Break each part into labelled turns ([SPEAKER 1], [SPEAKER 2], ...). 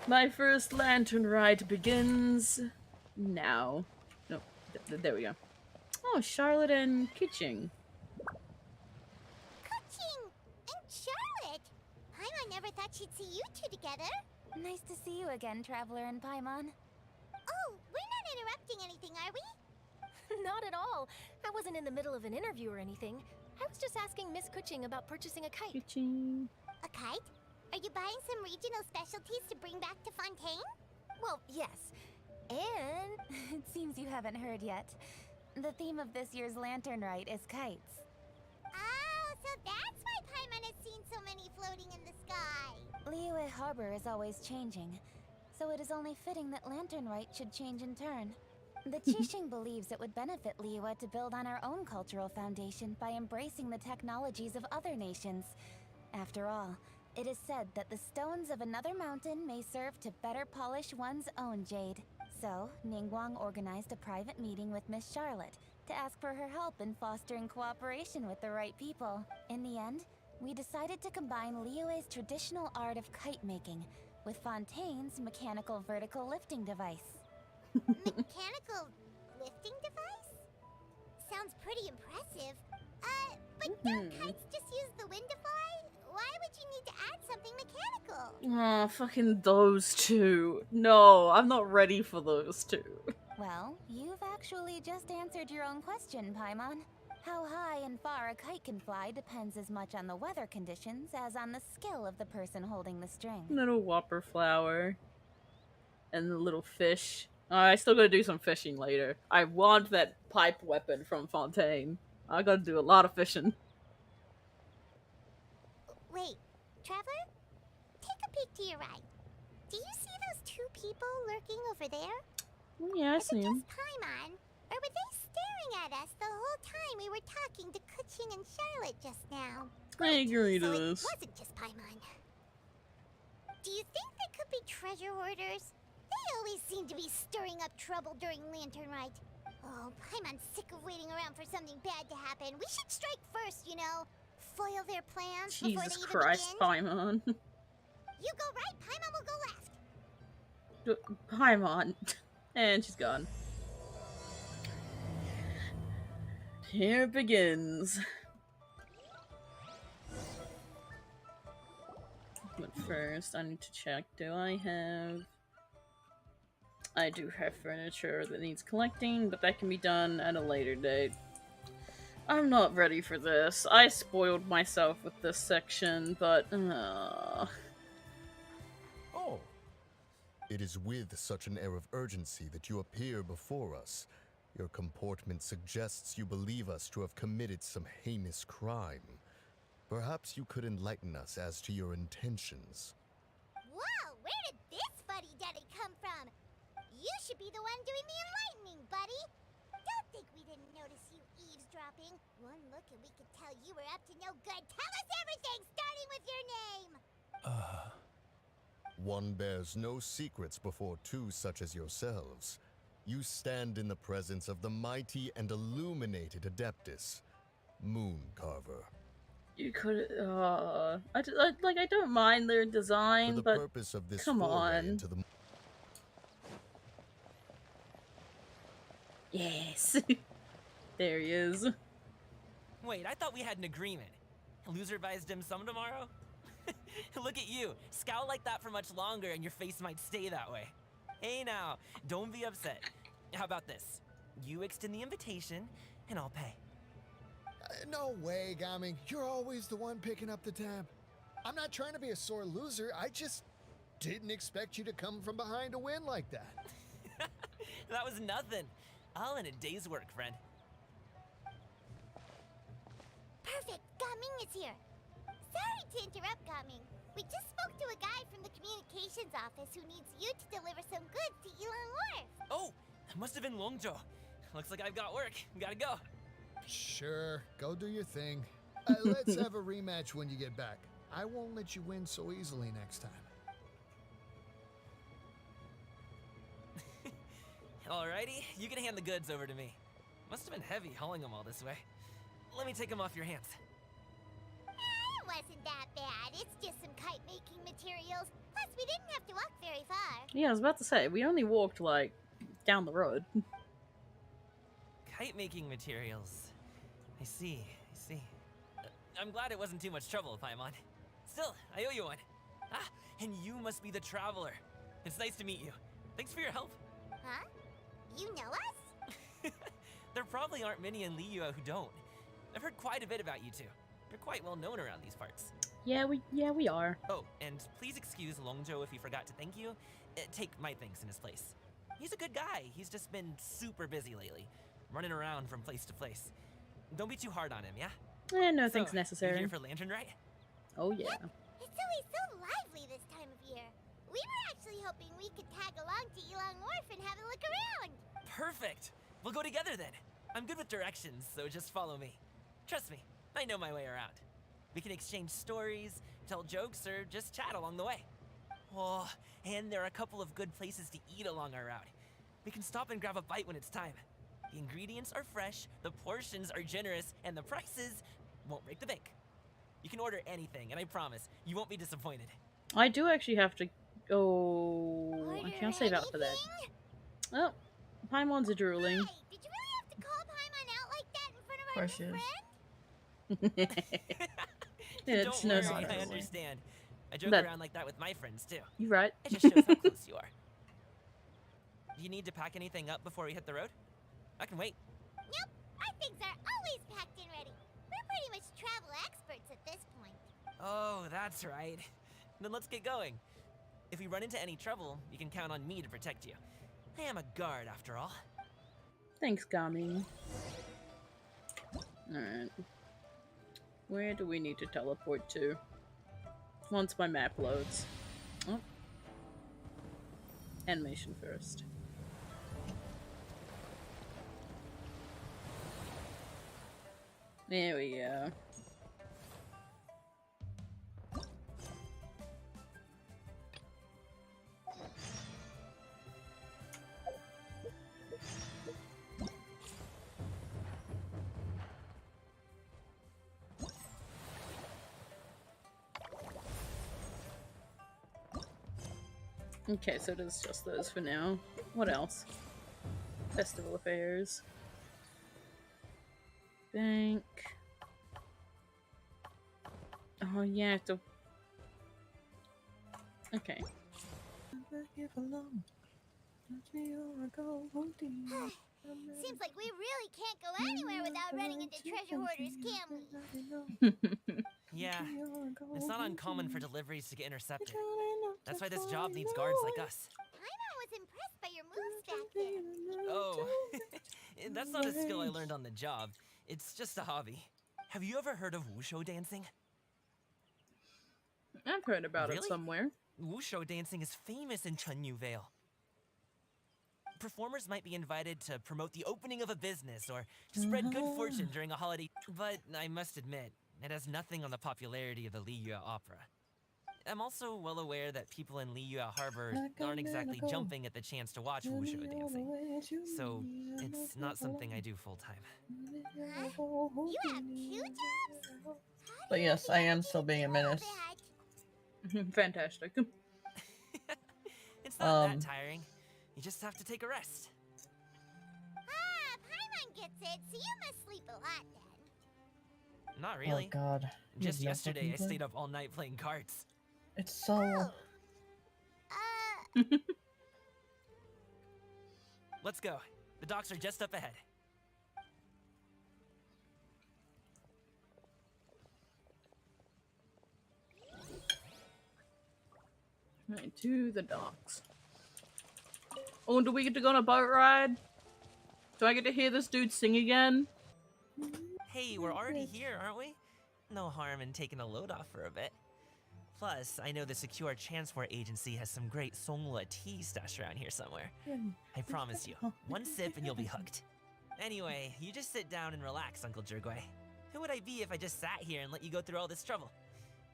[SPEAKER 1] My first lantern ride begins now. No, there we go. Oh, Charlotte and Kitching.
[SPEAKER 2] Kuching and Charlotte! Paimon never thought she'd see you two together.
[SPEAKER 3] Nice to see you again, Traveler and Paimon.
[SPEAKER 2] Oh, we're not interrupting anything, are we?
[SPEAKER 4] Not at all. I wasn't in the middle of an interview or anything. I was just asking Miss Kuching about purchasing a kite.
[SPEAKER 1] Kitching.
[SPEAKER 2] A kite? Are you buying some regional specialties to bring back to Fontaine?
[SPEAKER 4] Well, yes. And
[SPEAKER 3] It seems you haven't heard yet. The theme of this year's Lantern Rite is kites.
[SPEAKER 2] Oh, so that's why Paimon has seen so many floating in the sky.
[SPEAKER 3] Liyue Harbor is always changing, so it is only fitting that Lantern Rite should change in turn. The Qixing believes it would benefit Liyue to build on our own cultural foundation by embracing the technologies of other nations. After all, it is said that the stones of another mountain may serve to better polish one's own jade. So, Ningguang organized a private meeting with Miss Charlotte to ask for her help in fostering cooperation with the right people. In the end, we decided to combine Liyue's traditional art of kite making with Fontaine's mechanical vertical lifting device.
[SPEAKER 2] Mechanical lifting device? Sounds pretty impressive. But don't kites just use the wind to fly? Why would you need to add something mechanical?
[SPEAKER 1] Oh, fucking those two. No, I'm not ready for those two.
[SPEAKER 3] Well, you've actually just answered your own question, Paimon. How high and far a kite can fly depends as much on the weather conditions as on the skill of the person holding the string.
[SPEAKER 1] Little whopper flower. And the little fish. I still gotta do some fishing later. I want that pipe weapon from Fontaine. I gotta do a lot of fishing.
[SPEAKER 2] Wait, Traveler? Take a peek to your right. Do you see those two people lurking over there?
[SPEAKER 1] Yeah, I
[SPEAKER 2] Is
[SPEAKER 1] see
[SPEAKER 2] it
[SPEAKER 1] him.
[SPEAKER 2] just Paimon? Or were they staring at us the whole time we were talking to Kuching and Charlotte just now?
[SPEAKER 1] I agree to
[SPEAKER 2] So
[SPEAKER 1] this.
[SPEAKER 2] it wasn't just Paimon. Do you think they could be treasure hoarders? They always seem to be stirring up trouble during Lantern Rite. Oh, Paimon's sick of waiting around for something bad to happen. We should strike first, you know. Foil their plans before they
[SPEAKER 1] Jesus
[SPEAKER 2] even
[SPEAKER 1] Christ,
[SPEAKER 2] begin.
[SPEAKER 1] Paimon.
[SPEAKER 2] You go right, Paimon will go left.
[SPEAKER 1] Paimon. And she's gone. Here it begins. But first, I need to check. Do I have... I do have furniture that needs collecting, but that can be done at a later date. I'm not ready for this. I spoiled myself with this section, but...
[SPEAKER 5] Oh. It is with such an air of urgency that you appear before us. Your comportment suggests you believe us to have committed some heinous crime. Perhaps you could enlighten us as to your intentions.
[SPEAKER 2] Whoa, where did this fuddy-duddy come from? You should be the one doing the enlightening, buddy. Don't think we didn't notice you eavesdropping. One look and we could tell you were up to no good. Tell us everything, starting with your name.
[SPEAKER 5] One bears no secrets before two such as yourselves. You stand in the presence of the mighty and illuminated Adeptus, Mooncarver.
[SPEAKER 1] You could, I don't mind their
[SPEAKER 5] For
[SPEAKER 1] design,
[SPEAKER 5] the
[SPEAKER 1] but
[SPEAKER 5] purpose of this
[SPEAKER 1] come
[SPEAKER 5] foray
[SPEAKER 1] on.
[SPEAKER 5] into the
[SPEAKER 1] Yes. There he is.
[SPEAKER 6] Wait, I thought we had an agreement. Loser buys dim sum tomorrow? Look at you. Scowl like that for much longer and your face might stay that way. Hey now, don't be upset. How about this? You extend the invitation and I'll pay.
[SPEAKER 7] No way, Gaming. You're always the one picking up the tab. I'm not trying to be a sore loser. I just didn't expect you to come from behind to win like that.
[SPEAKER 6] That was nothing. All in a day's work, friend.
[SPEAKER 2] Perfect, Gaming is here. Sorry to interrupt, Gaming. We just spoke to a guy from the communications office who needs you to deliver some goods to Elon Wharf.
[SPEAKER 6] Oh, that must have been Longzhou. Looks like I've got work. Gotta go.
[SPEAKER 7] Sure, go do your thing. Let's have a rematch when you get back. I won't let you win so easily next time.
[SPEAKER 6] Alrighty, you can hand the goods over to me. Must have been heavy hauling them all this way. Let me take them off your hands.
[SPEAKER 2] It wasn't that bad. It's just some kite-making materials. Plus, we didn't have to walk very far.
[SPEAKER 1] Yeah, I was about to say, we only walked, like, down the road.
[SPEAKER 6] Kite making materials. I see, I see. I'm glad it wasn't too much trouble, Paimon. Still, I owe you one. Ah, and you must be the traveler. It's nice to meet you. Thanks for your help.
[SPEAKER 2] Huh? You know us?
[SPEAKER 6] There probably aren't many in Liyue who don't. I've heard quite a bit about you two. You're quite well known around these parts.
[SPEAKER 1] Yeah, we are.
[SPEAKER 6] Oh, and please excuse Longzhou if he forgot to thank you. Take my thanks in his place. He's a good guy. He's just been super busy lately, running around from place to place. Don't be too hard on him, yeah?
[SPEAKER 1] No
[SPEAKER 6] So,
[SPEAKER 1] thanks
[SPEAKER 6] you
[SPEAKER 1] necessary.
[SPEAKER 6] here for Lantern, right?
[SPEAKER 1] Oh, yeah.
[SPEAKER 2] It's always so lively this time of year. We were actually hoping we could tag along to Elong Wharf and have a look around.
[SPEAKER 6] Perfect. We'll go together then. I'm good with directions, so just follow me. Trust me, I know my way around. We can exchange stories, tell jokes, or just chat along the way. Oh, and there are a couple of good places to eat along our route. We can stop and grab a bite when it's time. The ingredients are fresh, the portions are generous, and the prices won't break the bank. You can order anything, and I promise, you won't be disappointed.
[SPEAKER 1] I do actually have to go... I
[SPEAKER 2] Order
[SPEAKER 1] can't save out for that.
[SPEAKER 2] anything?
[SPEAKER 1] Oh, Paimon's a drooling.
[SPEAKER 2] Hey, did you really have to call Paimon out like that in front of our
[SPEAKER 8] course
[SPEAKER 2] new
[SPEAKER 8] she is.
[SPEAKER 2] friend?
[SPEAKER 1] It's
[SPEAKER 6] Don't
[SPEAKER 1] no
[SPEAKER 6] worry,
[SPEAKER 1] secret.
[SPEAKER 6] I understand. I joke
[SPEAKER 1] That-
[SPEAKER 6] around like that with my friends, too.
[SPEAKER 1] You right.
[SPEAKER 6] It just shows how close you are. Do you need to pack anything up before we hit the road? I can wait.
[SPEAKER 2] Nope, our things are always packed and ready. We're pretty much travel experts at this point.
[SPEAKER 6] Oh, that's right. Then let's get going. If we run into any trouble, you can count on me to protect you. I am a guard, after all.
[SPEAKER 1] Thanks, Gami. Alright. Where do we need to teleport to? Once my map loads. Oh. Animation first. There we go. Okay, so there's just those for now. What else? Festival affairs. Bank. Oh yeah, the... Okay.
[SPEAKER 2] Seems like we really can't go anywhere without running into treasure hoarders, can we?
[SPEAKER 6] Yeah, it's not uncommon for deliveries to get intercepted. That's why this job needs guards like us.
[SPEAKER 2] Paimon was impressed by your moves back there.
[SPEAKER 6] Oh, that's not a skill I learned on the job. It's just a hobby. Have you ever heard of wushu dancing?
[SPEAKER 1] I've heard about it
[SPEAKER 6] Really?
[SPEAKER 1] somewhere.
[SPEAKER 6] Wushu dancing is famous in Chunyu Vale. Performers might be invited to promote the opening of a business or to spread good fortune during a holiday, but I must admit, it has nothing on the popularity of the Liyue Opera. I'm also well aware that people in Liyue Harbor aren't exactly jumping at the chance to watch wushu dancing, so it's not something I do full-time.
[SPEAKER 2] Huh? You have two jobs?
[SPEAKER 8] But yes, I am still being a menace.
[SPEAKER 1] Fantastic.
[SPEAKER 6] It's not that tiring. You just have to take a rest.
[SPEAKER 2] Ah, Paimon gets it, so you must sleep a lot then.
[SPEAKER 6] Not really.
[SPEAKER 8] Oh god.
[SPEAKER 6] Just
[SPEAKER 8] He's not
[SPEAKER 6] yesterday, I
[SPEAKER 8] fucking
[SPEAKER 6] stayed
[SPEAKER 8] good.
[SPEAKER 6] up all night playing cards.
[SPEAKER 8] It's so...
[SPEAKER 6] Let's go. The docks are just up ahead.
[SPEAKER 1] Right, to the docks. Oh, do we get to go on a boat ride? Do I get to hear this dude sing again?
[SPEAKER 6] Hey, we're already here, aren't we? No harm in taking a load off for a bit. Plus, I know the Secure Transport Agency has some great Songhua tea stashed around here somewhere. I promise you, one sip and you'll be hooked. Anyway, you just sit down and relax, Uncle Jirgwe. Who would I be if I just sat here and let you go through all this trouble?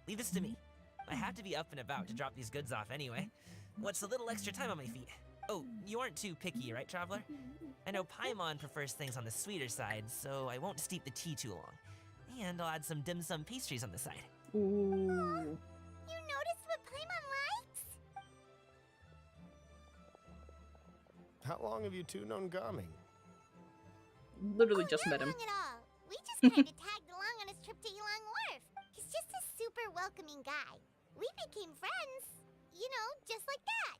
[SPEAKER 6] Leave this to me. I have to be up and about to drop these goods off anyway. What's a little extra time on my feet? Oh, you aren't too picky, right, Traveler? I know Paimon prefers things on the sweeter side, so I won't steep the tea too long. And I'll add some dim sum pastries on the side.
[SPEAKER 1] Ooh.
[SPEAKER 2] You noticed what Paimon likes?
[SPEAKER 9] how long have you two known Gaming?
[SPEAKER 1] Literally just
[SPEAKER 2] not
[SPEAKER 1] met him.
[SPEAKER 2] long at all. We just kind of tagged along on his trip to Yulong Wharf. He's just a super welcoming guy. We became friends, you know, just like that.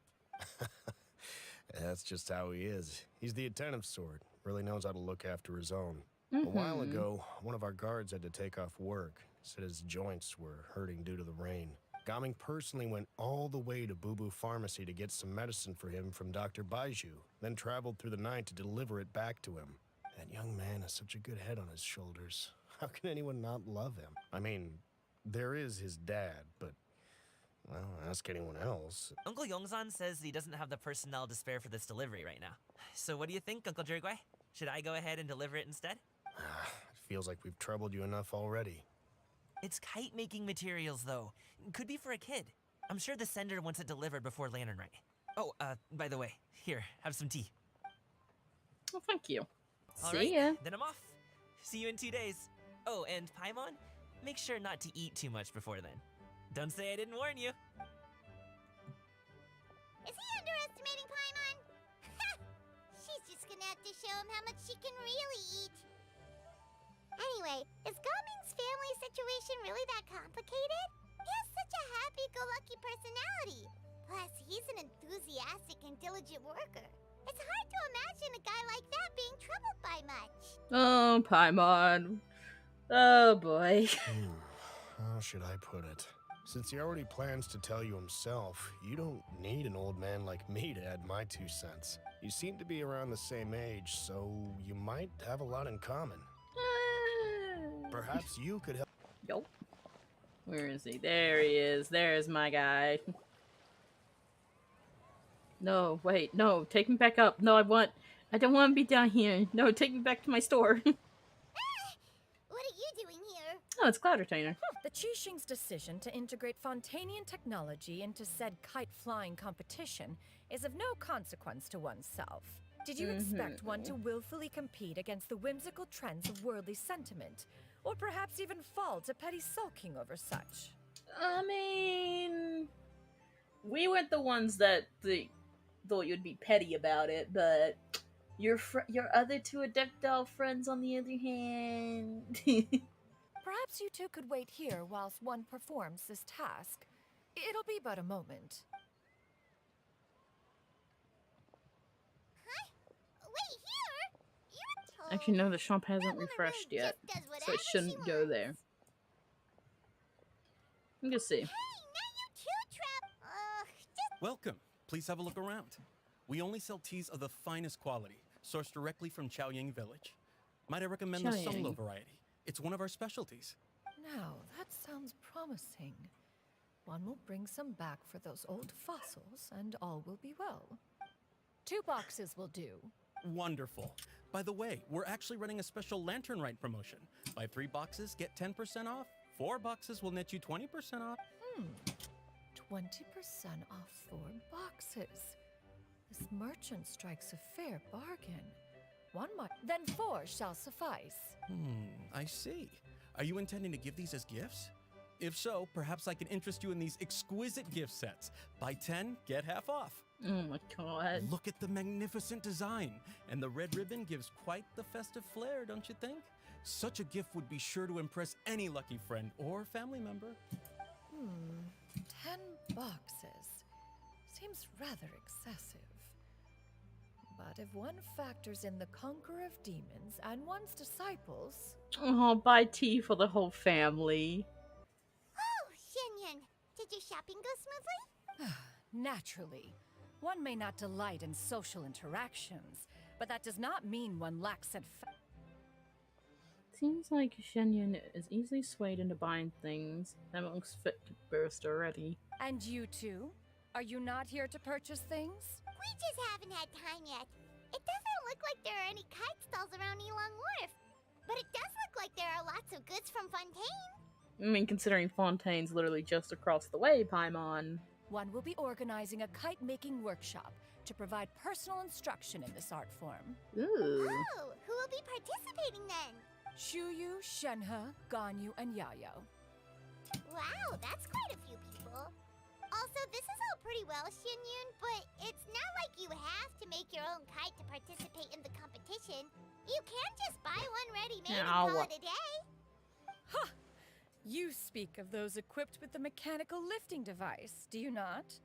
[SPEAKER 9] That's just how he is. He's the attentive sort. Really knows how to look after his own. A while ago, one of our guards had to take off work. Said his joints were hurting due to the rain. Gaming personally went all the way to Boo Boo Pharmacy to get some medicine for him from Dr. Baiju, then traveled through the night to deliver it back to him. That young man has such a good head on his shoulders. How can anyone not love him? I mean, there is his dad, but, well, ask anyone else.
[SPEAKER 6] Uncle Yongzan says he doesn't have the personnel to spare for this delivery right now. So what do you think, Uncle Jirgwei? Should I go ahead and deliver it instead?
[SPEAKER 9] It feels like we've troubled you enough already.
[SPEAKER 6] It's kite-making materials, though. Could be for a kid. I'm sure the sender wants it delivered before Lantern Rite. Oh, by the way, here, have some tea.
[SPEAKER 1] Well, thank you.
[SPEAKER 6] All
[SPEAKER 1] See
[SPEAKER 6] right,
[SPEAKER 1] ya.
[SPEAKER 6] then I'm off. See you in 2 days. Oh, and Paimon, make sure not to eat too much before then. Don't say I didn't warn you.
[SPEAKER 2] Is he underestimating Paimon? She's just gonna have to show him how much she can really eat. Anyway, is Gaming's family situation really that complicated? He has such a happy-go-lucky personality. Plus, he's an enthusiastic and diligent worker. It's hard to imagine a guy like that being troubled by much.
[SPEAKER 1] Oh, Paimon. Oh, boy.
[SPEAKER 9] How should I put it? Since he already plans to tell you himself, you don't need an old man like me to add my 2 cents. You seem to be around the same age, so you might have a lot in common. Perhaps you could help.
[SPEAKER 1] Yo. Where is he? There he is. There's my guy. No, wait. No, take me back up. No, I don't want to be down here. No, take me back to my store.
[SPEAKER 2] What are you doing here?
[SPEAKER 1] Oh, it's Cloud Retainer.
[SPEAKER 10] The Qixing's decision to integrate Fontanian technology into said kite-flying competition is of no consequence to oneself. Did you expect one to willfully compete against the whimsical trends of worldly sentiment? Or perhaps even fall to petty sulking over such?
[SPEAKER 1] I mean, we weren't the ones that thought you'd be petty about it, but your other 2 Adeptile friends, on the other hand.
[SPEAKER 10] Perhaps you two could wait here whilst one performs this task. It'll be but a moment.
[SPEAKER 2] Wait here? You're told.
[SPEAKER 1] Actually, no, the shop hasn't
[SPEAKER 2] That woman
[SPEAKER 1] refreshed
[SPEAKER 2] really
[SPEAKER 1] yet,
[SPEAKER 2] just does
[SPEAKER 1] so it
[SPEAKER 2] whatever
[SPEAKER 1] shouldn't
[SPEAKER 2] she
[SPEAKER 1] go
[SPEAKER 2] wants.
[SPEAKER 1] there. I'm gonna see.
[SPEAKER 2] Hey, now you too, Trap. Just
[SPEAKER 11] Welcome. Please have a look around. We only sell teas of the finest quality, sourced directly from Chaoying Village. Might I recommend the solo
[SPEAKER 1] Chaoying.
[SPEAKER 11] variety? It's one of our specialties.
[SPEAKER 10] Now, that sounds promising. One will bring some back for those old fossils, and all will be well. 2 boxes will do.
[SPEAKER 11] Wonderful. By the way, we're actually running a special Lantern Rite promotion. Buy 3 boxes, get 10% off. 4 boxes will net you 20% off.
[SPEAKER 10] 20% off 4 boxes. This merchant strikes a fair bargain. One might... Then 4 shall suffice.
[SPEAKER 11] I see. Are you intending to give these as gifts? If so, perhaps I can interest you in these exquisite gift sets. Buy 10, get half off.
[SPEAKER 1] Oh my god.
[SPEAKER 11] Look at the magnificent design. And the red ribbon gives quite the festive flair, don't you think? Such a gift would be sure to impress any lucky friend or family member.
[SPEAKER 10] 10 boxes. Seems rather excessive. But if one factors in the conqueror of demons and one's disciples...
[SPEAKER 1] Oh, buy tea for the whole family.
[SPEAKER 2] Oh, Shenyan, did your shopping go smoothly?
[SPEAKER 10] Naturally. One may not delight in social interactions, but that does not mean one lacks said
[SPEAKER 1] Seems like Shenyun is easily swayed into buying things that looks fit to burst already.
[SPEAKER 10] And you two? Are you not here to purchase things?
[SPEAKER 2] We just haven't had time yet. It doesn't look like there are any kite stalls around Yulong Wharf. But it does look like there are lots of goods from Fontaine.
[SPEAKER 1] I mean, considering Fontaine's literally just across the way, Paimon.
[SPEAKER 10] One will be organizing a kite-making workshop to provide personal instruction in this art form.
[SPEAKER 1] Ooh.
[SPEAKER 2] Oh, who will be participating then?
[SPEAKER 10] Shuyu, Shenhe, Ganyu, and Yayo.
[SPEAKER 2] Wow, that's quite a few people. Also, this is all pretty very well, Xianyun, but it's not like you have to make your own kite to participate in the competition. You can just buy one ready-made and call it a day.
[SPEAKER 10] Ha! You speak of those equipped with the mechanical lifting device, do you not?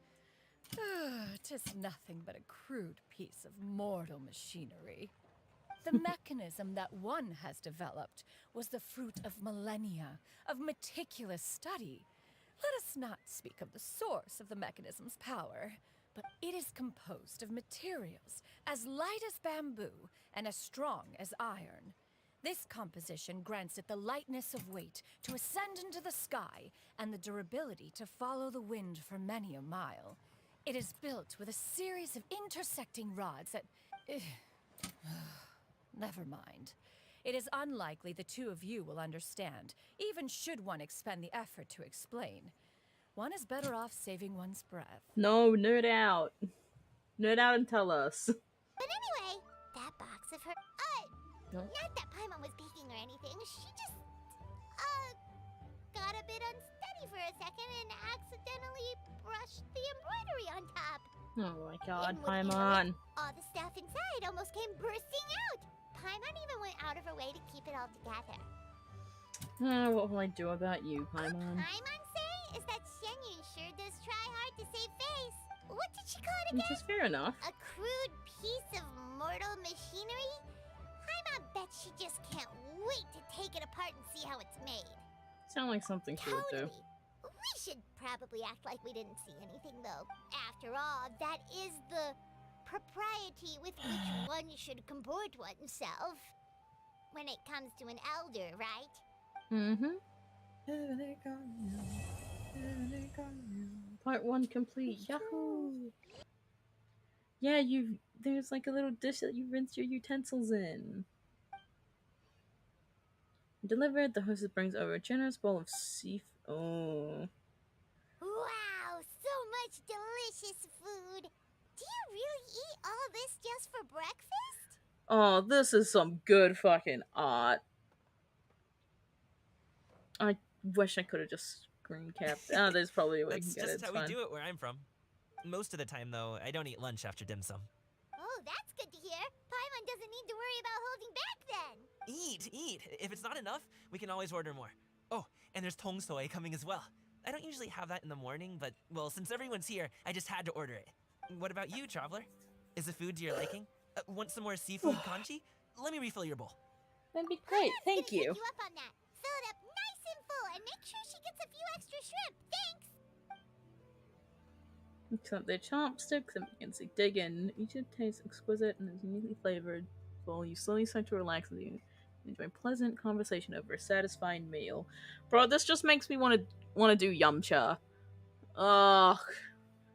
[SPEAKER 10] Tis nothing but a crude piece of mortal machinery. The mechanism that one has developed was the fruit of millennia of meticulous study. Let us not speak of the source of the mechanism's power, but it is composed of materials as light as bamboo and as strong as iron. This composition grants it the lightness of weight to ascend into the sky and the durability to follow the wind for many a mile. It is built with a series of intersecting rods that... Never mind. It is unlikely the two of you will understand, even should one expend the effort to explain. One is better off saving one's breath.
[SPEAKER 1] No, nerd out. Nerd out and tell us.
[SPEAKER 2] But anyway, that box of her... not that Paimon was peeking or anything. She just, got a bit unsteady for a second and accidentally brushed the embroidery on top.
[SPEAKER 1] Oh my god,
[SPEAKER 2] And wouldn't you know
[SPEAKER 1] Paimon.
[SPEAKER 2] it, all the stuff inside almost came bursting out. Paimon even went out of her way to keep it all together.
[SPEAKER 1] What will I do about you, Paimon?
[SPEAKER 2] Paimon say is that Xianyun sure does try hard to save face. What did she call it again?
[SPEAKER 1] Which is fair enough.
[SPEAKER 2] A crude piece of mortal machinery? Paimon bet she just can't wait to take it apart and see how it's made.
[SPEAKER 1] Sound like something she would do.
[SPEAKER 2] We should probably act like we didn't see anything, though. After all, that is the propriety with which one should comport oneself. When it comes to an elder, right?
[SPEAKER 1] Mm-hmm. Part 1 complete. Yahoo! Yeah, there's like a little dish that you rinse your utensils in. Delivered, the hostess brings over a generous bowl of seafood. Oh.
[SPEAKER 2] Wow, so much delicious food. Do you really eat all this just for breakfast?
[SPEAKER 1] Oh, this is some good fucking art. I wish I could have just screen capped. Oh, there's probably a way I can
[SPEAKER 6] That's
[SPEAKER 1] get it.
[SPEAKER 6] just
[SPEAKER 1] It's
[SPEAKER 6] how we
[SPEAKER 1] fine.
[SPEAKER 6] do it where I'm from. Most of the time, though, I don't eat lunch after dim sum.
[SPEAKER 2] Oh, that's good to hear. Paimon doesn't need to worry about holding back then.
[SPEAKER 6] Eat! If it's not enough, we can always order more. Oh, and there's tong soy coming as well. I don't usually have that in the morning, but, well, since everyone's here, I just had to order it. What about you, traveler? Is the food to your liking? Want some more seafood kanchi? Let me refill your bowl.
[SPEAKER 1] That'd be great, thank you.
[SPEAKER 2] Take you up on that. Fill it up nice and full and make sure she gets a few extra shrimp. Thanks.
[SPEAKER 1] Except they're chopsticks and you can see dig in. Each tastes exquisite and is uniquely flavored. While you slowly start to relax as you enjoy pleasant conversation over a satisfying meal. Bro, this just makes me want to do yumcha. Ugh.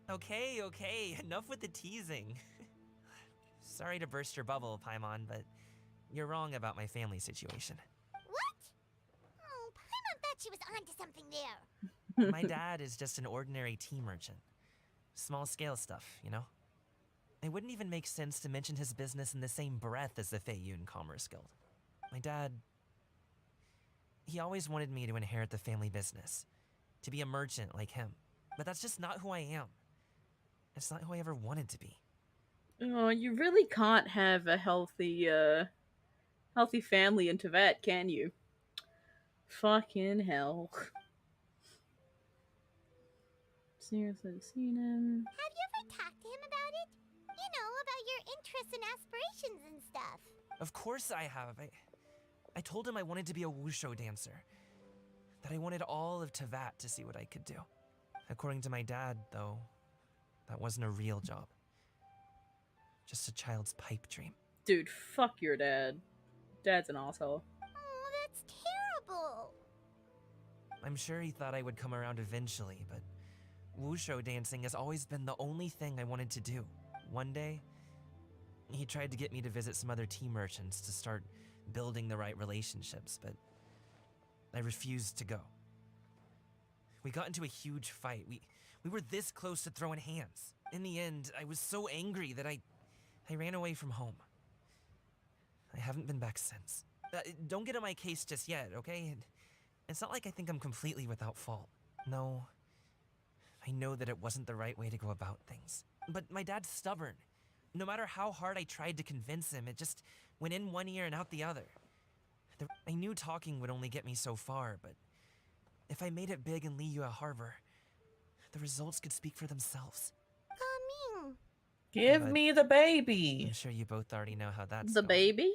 [SPEAKER 6] Okay, enough with the teasing. Sorry to burst your bubble, Paimon, but you're wrong about my family situation.
[SPEAKER 2] What? Oh, Paimon thought she was onto something there.
[SPEAKER 6] My dad is just an ordinary tea merchant. Small scale stuff, you know? It wouldn't even make sense to mention his business in the same breath as the Feiyun Commerce Guild. My dad... he always wanted me to inherit the family business. To be a merchant like him. But that's just not who I am. It's not who I ever wanted to be.
[SPEAKER 1] Oh, you really can't have a healthy family in Tibet, can you? Fucking hell. Seriously, seen him.
[SPEAKER 2] Have you ever talked to him about it? You know, about your interests and aspirations and stuff.
[SPEAKER 6] Of course I have. I told him I wanted to be a wushu dancer. That I wanted all of Teyvat to see what I could do. According to my dad, though, that wasn't a real job. Just a child's pipe dream.
[SPEAKER 1] Dude, fuck your dad. Dad's an asshole.
[SPEAKER 2] Oh, that's terrible.
[SPEAKER 6] I'm sure he thought I would come around eventually, but wushu dancing has always been the only thing I wanted to do. One day, he tried to get me to visit some other tea merchants to start building the right relationships, but I refused to go. We got into a huge fight. We were this close to throwing hands. In the end, I was so angry that I ran away from home. I haven't been back since. Don't get on my case just yet, okay? It's not like I think I'm completely without fault. No. I know that it wasn't the right way to go about things. But my dad's stubborn. No matter how hard I tried to convince him, it just went in one ear and out the other. I knew talking would only get me so far, but if I made it big in Liyue Harbor, the results could speak for themselves.
[SPEAKER 2] Coming.
[SPEAKER 8] Give
[SPEAKER 6] But
[SPEAKER 8] me the baby.
[SPEAKER 6] I'm sure you both already know how that's
[SPEAKER 1] The
[SPEAKER 6] going.
[SPEAKER 1] baby?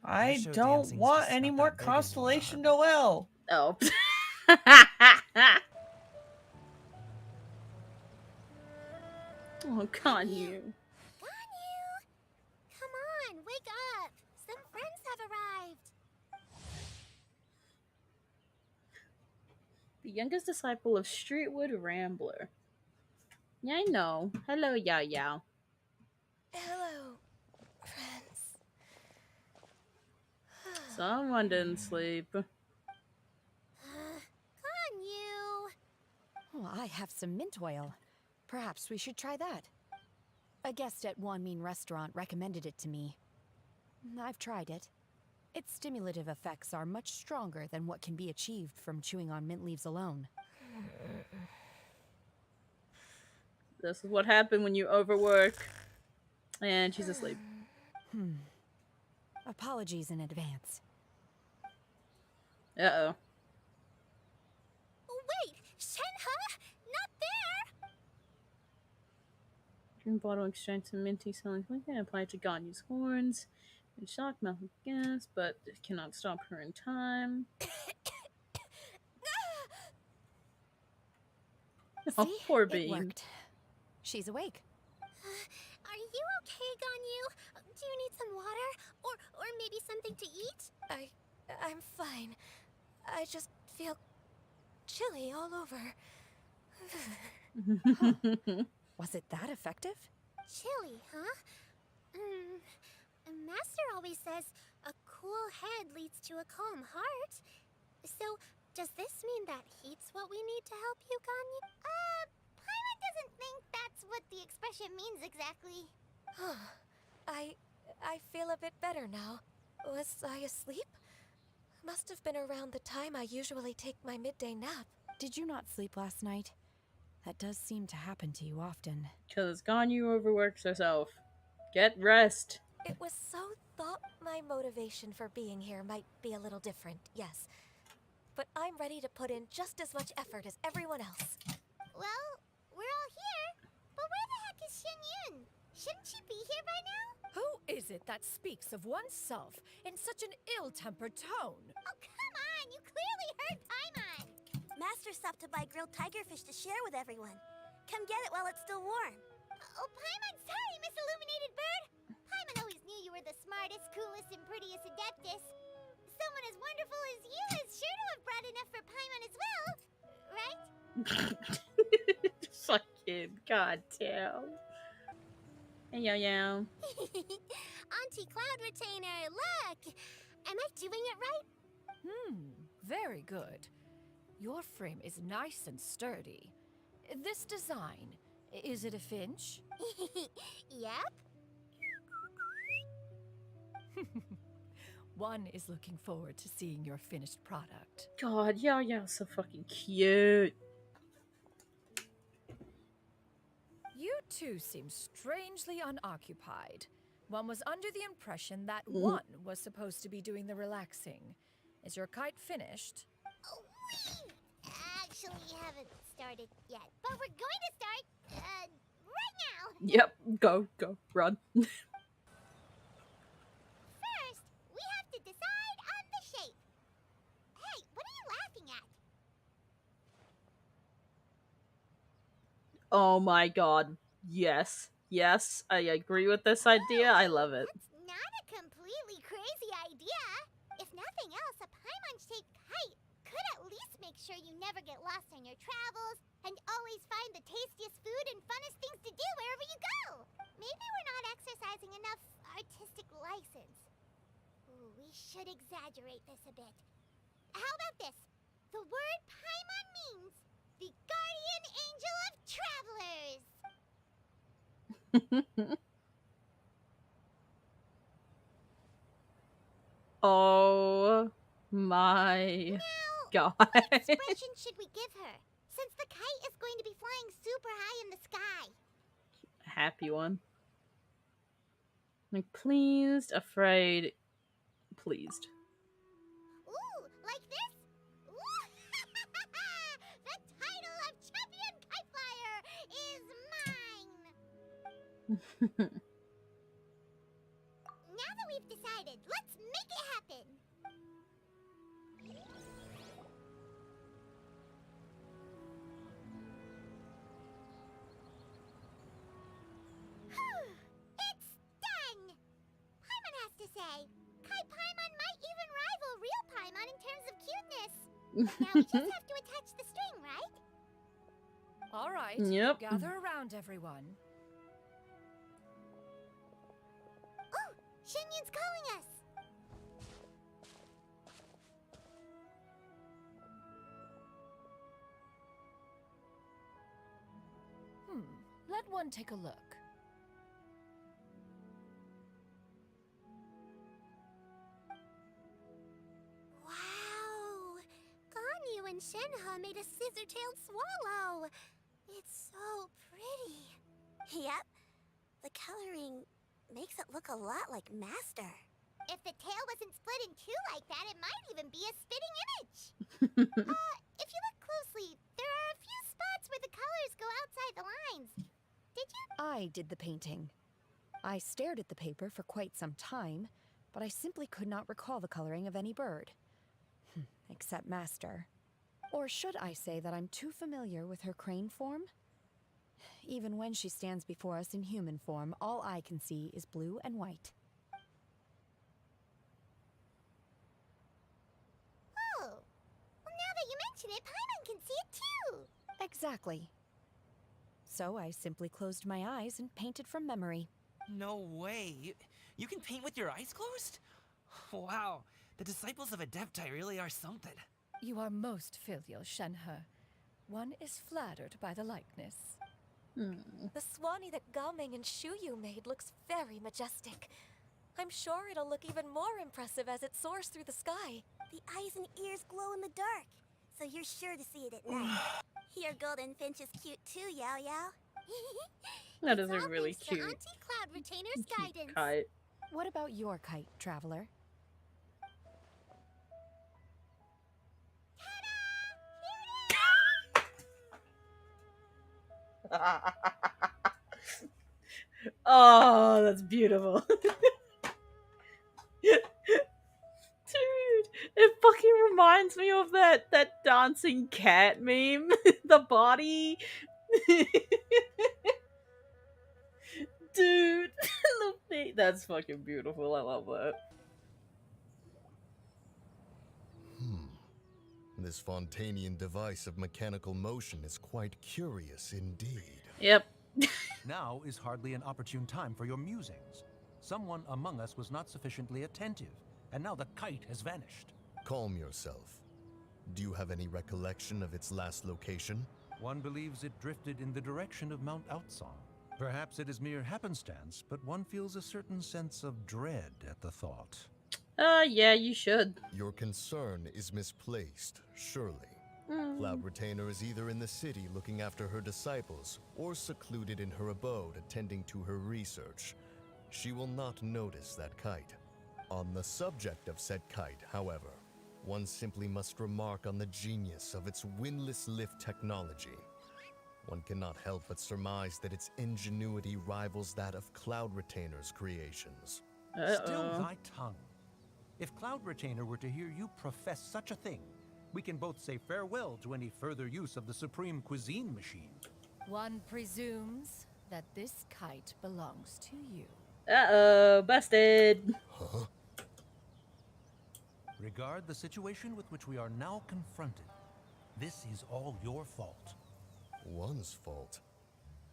[SPEAKER 8] I
[SPEAKER 6] show
[SPEAKER 8] don't
[SPEAKER 6] dancing's
[SPEAKER 8] want
[SPEAKER 6] just
[SPEAKER 8] any
[SPEAKER 6] not
[SPEAKER 8] more
[SPEAKER 6] that big in Liyue
[SPEAKER 8] Constellation
[SPEAKER 6] Harbor.
[SPEAKER 8] Noel.
[SPEAKER 1] Oh. Oh, Ganyu.
[SPEAKER 2] Ganyu! Come on, wake up! Some friends have arrived.
[SPEAKER 1] The youngest disciple of Streetwood Rambler. Yeah, I know. Hello, Yao Yao.
[SPEAKER 4] Hello, friends.
[SPEAKER 1] Someone didn't sleep.
[SPEAKER 2] Ganyu!
[SPEAKER 12] Oh, I have some mint oil. Perhaps we should try that. A guest at Wanmin restaurant recommended it to me. I've tried it. Its stimulative effects are much stronger than what can be achieved from chewing on mint leaves alone.
[SPEAKER 1] This is what happened when you overwork. And she's asleep.
[SPEAKER 12] Apologies in advance.
[SPEAKER 1] Uh-oh.
[SPEAKER 2] Wait! Shenhe! Not there!
[SPEAKER 1] Drink bottle extract some minty selling liquid applied to Ganyu's horns. And shock mouth with gas, but it cannot stop her in time. Oh,
[SPEAKER 12] See?
[SPEAKER 1] poor
[SPEAKER 12] It
[SPEAKER 1] Bean.
[SPEAKER 12] worked. She's awake.
[SPEAKER 2] Are you okay, Ganyu? Do you need some water? Or maybe something to eat?
[SPEAKER 4] I'm fine. I just feel chilly all over.
[SPEAKER 12] Was it that effective?
[SPEAKER 2] Chilly, huh? Master always says a cool head leads to a calm heart. So, does this mean that heat's what we need to help you, Ganyu? Paimon doesn't think that's what the expression means exactly.
[SPEAKER 4] I feel a bit better now. Was I asleep? Must have been around the time I usually take my midday nap.
[SPEAKER 12] Did you not sleep last night? That does seem to happen to you often.
[SPEAKER 1] Because Ganyu overworks herself. Get rest.
[SPEAKER 4] It was so thought my motivation for being here might be a little different, yes. But I'm ready to put in just as much effort as everyone else.
[SPEAKER 2] Well, we're all here. But where the heck is Shen Yun? Shouldn't she be here by now?
[SPEAKER 10] Who is it that speaks of oneself in such an ill-tempered tone?
[SPEAKER 2] Oh, come on! You clearly heard Paimon!
[SPEAKER 13] Master stopped to buy grilled tigerfish to share with everyone. Come get it while it's still warm.
[SPEAKER 2] Oh, Paimon, sorry, Miss Illuminated Bird! Paimon always knew you were the smartest, coolest, and prettiest Adeptus. Someone as wonderful as you is sure to have brought enough for Paimon as well, right?
[SPEAKER 1] Fucking goddamn. Hey, Yao Yao.
[SPEAKER 2] Auntie Cloud Retainer, look! Am I doing it right?
[SPEAKER 10] Very good. Your frame is nice and sturdy. This design, is it a finch?
[SPEAKER 2] Yep.
[SPEAKER 10] One is looking forward to seeing your finished product.
[SPEAKER 1] God, Yao Yao's so fucking cute.
[SPEAKER 10] You two seem strangely unoccupied. One was under the impression that one was supposed to be doing the relaxing. Is your kite finished?
[SPEAKER 2] Oh, we actually haven't started yet, but we're going to start, right now!
[SPEAKER 1] Yep, go, run.
[SPEAKER 2] First, we have to decide on the shape. Hey, what are you laughing at?
[SPEAKER 1] Oh my god. Yes. Yes, I agree with this idea. I love it.
[SPEAKER 2] That's not a completely crazy idea. If nothing else, a Paimon-shaped kite could at least make sure you never get lost on your travels and always find the tastiest food and funnest things to do wherever you go. Maybe we're not exercising enough artistic license. Ooh, we should exaggerate this a bit. How about this? The word Paimon means the guardian angel of travelers.
[SPEAKER 1] Oh my
[SPEAKER 2] Now,
[SPEAKER 1] god.
[SPEAKER 2] what expression should we give her? since the kite is going to be flying super high in the sky.
[SPEAKER 1] Happy one. Like pleased, afraid, pleased.
[SPEAKER 2] Ooh, like this? Ooh! The title of Champion Kite Flyer is mine! Now that we've decided, let's make it happen! It's done! Paimon has to say, Kai Paimon might even rival real Paimon in terms of cuteness. Now we just have to attach the string, right?
[SPEAKER 10] All right.
[SPEAKER 1] Yep.
[SPEAKER 10] Gather around, everyone.
[SPEAKER 2] Oh, Shenyun's calling us.
[SPEAKER 10] Let one take a look.
[SPEAKER 2] Wow! Ganyu and Shenhe made a scissor-tailed swallow. It's so pretty.
[SPEAKER 13] Yep. The coloring makes it look a lot like Master.
[SPEAKER 2] If the tail wasn't split in two like that, it might even be a spitting image. If you look closely, there are a few spots where the colors go outside the lines. Did you?
[SPEAKER 12] I did the painting. I stared at the paper for quite some time, but I simply could not recall the coloring of any bird. Except Master. Or should I say that I'm too familiar with her crane form? Even when she stands before us in human form, all I can see is blue and white.
[SPEAKER 2] Oh. Well, now that you mention it, Paimon can see it too.
[SPEAKER 12] Exactly. So I simply closed my eyes and painted from memory.
[SPEAKER 6] No way. You can paint with your eyes closed? Wow. The disciples of Adepti really are something.
[SPEAKER 10] You are most filial, Shenhe. One is flattered by the likeness.
[SPEAKER 4] The Swanee that Gaming and Shuyu made looks very majestic. I'm sure it'll look even more impressive as it soars through the sky.
[SPEAKER 13] The eyes and ears glow in the dark, so you're sure to see it at night. Your golden finch is cute too, Yao Yao.
[SPEAKER 1] That is
[SPEAKER 2] It's
[SPEAKER 1] a
[SPEAKER 2] all
[SPEAKER 1] really
[SPEAKER 2] thanks to
[SPEAKER 1] cute
[SPEAKER 2] Auntie Cloud Retainer's guidance.
[SPEAKER 1] kite.
[SPEAKER 12] What about your kite, Traveler?
[SPEAKER 1] Oh, that's beautiful. Dude, it fucking reminds me of that dancing cat meme. The body. Dude, the thing. That's fucking beautiful. I love that.
[SPEAKER 5] This Fontanian device of mechanical motion is quite curious indeed.
[SPEAKER 1] Yep.
[SPEAKER 14] Now is hardly an opportune time for your musings. Someone among us was not sufficiently attentive, and now the kite has vanished.
[SPEAKER 5] Calm yourself. Do you have any recollection of its last location?
[SPEAKER 14] One believes it drifted in the direction of Mount Outsong. Perhaps it is mere happenstance, but one feels a certain sense of dread at the thought.
[SPEAKER 1] Yeah, you should.
[SPEAKER 5] Your concern is misplaced, surely. Cloud Retainer is either in the city looking after her disciples, or secluded in her abode attending to her research. She will not notice that kite. On the subject of said kite, however, one simply must remark on the genius of its windless lift technology. One cannot help but surmise that its ingenuity rivals that of Cloud Retainer's creations.
[SPEAKER 14] Still thy tongue. If Cloud Retainer were to hear you profess such a thing, we can both say farewell to any further use of the Supreme Cuisine Machine.
[SPEAKER 10] One presumes that this kite belongs to you.
[SPEAKER 1] Uh-oh, busted.
[SPEAKER 5] Huh?
[SPEAKER 14] Regard the situation with which we are now confronted. This is all your fault.
[SPEAKER 5] One's fault?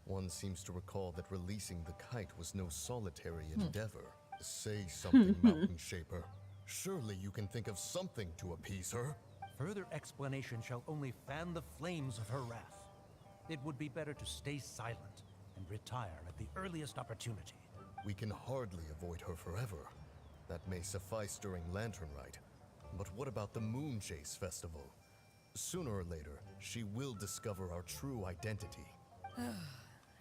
[SPEAKER 5] One seems to recall that releasing the kite was no solitary endeavor. Say something, Mountain Shaper. Surely you can think of something to appease her.
[SPEAKER 14] Further explanation shall only fan the flames of her wrath. It would be better to stay silent and retire at the earliest opportunity.
[SPEAKER 5] We can hardly avoid her forever. That may suffice during Lantern Rite. But what about the Moon Chase Festival? Sooner or later, she will discover our true identity.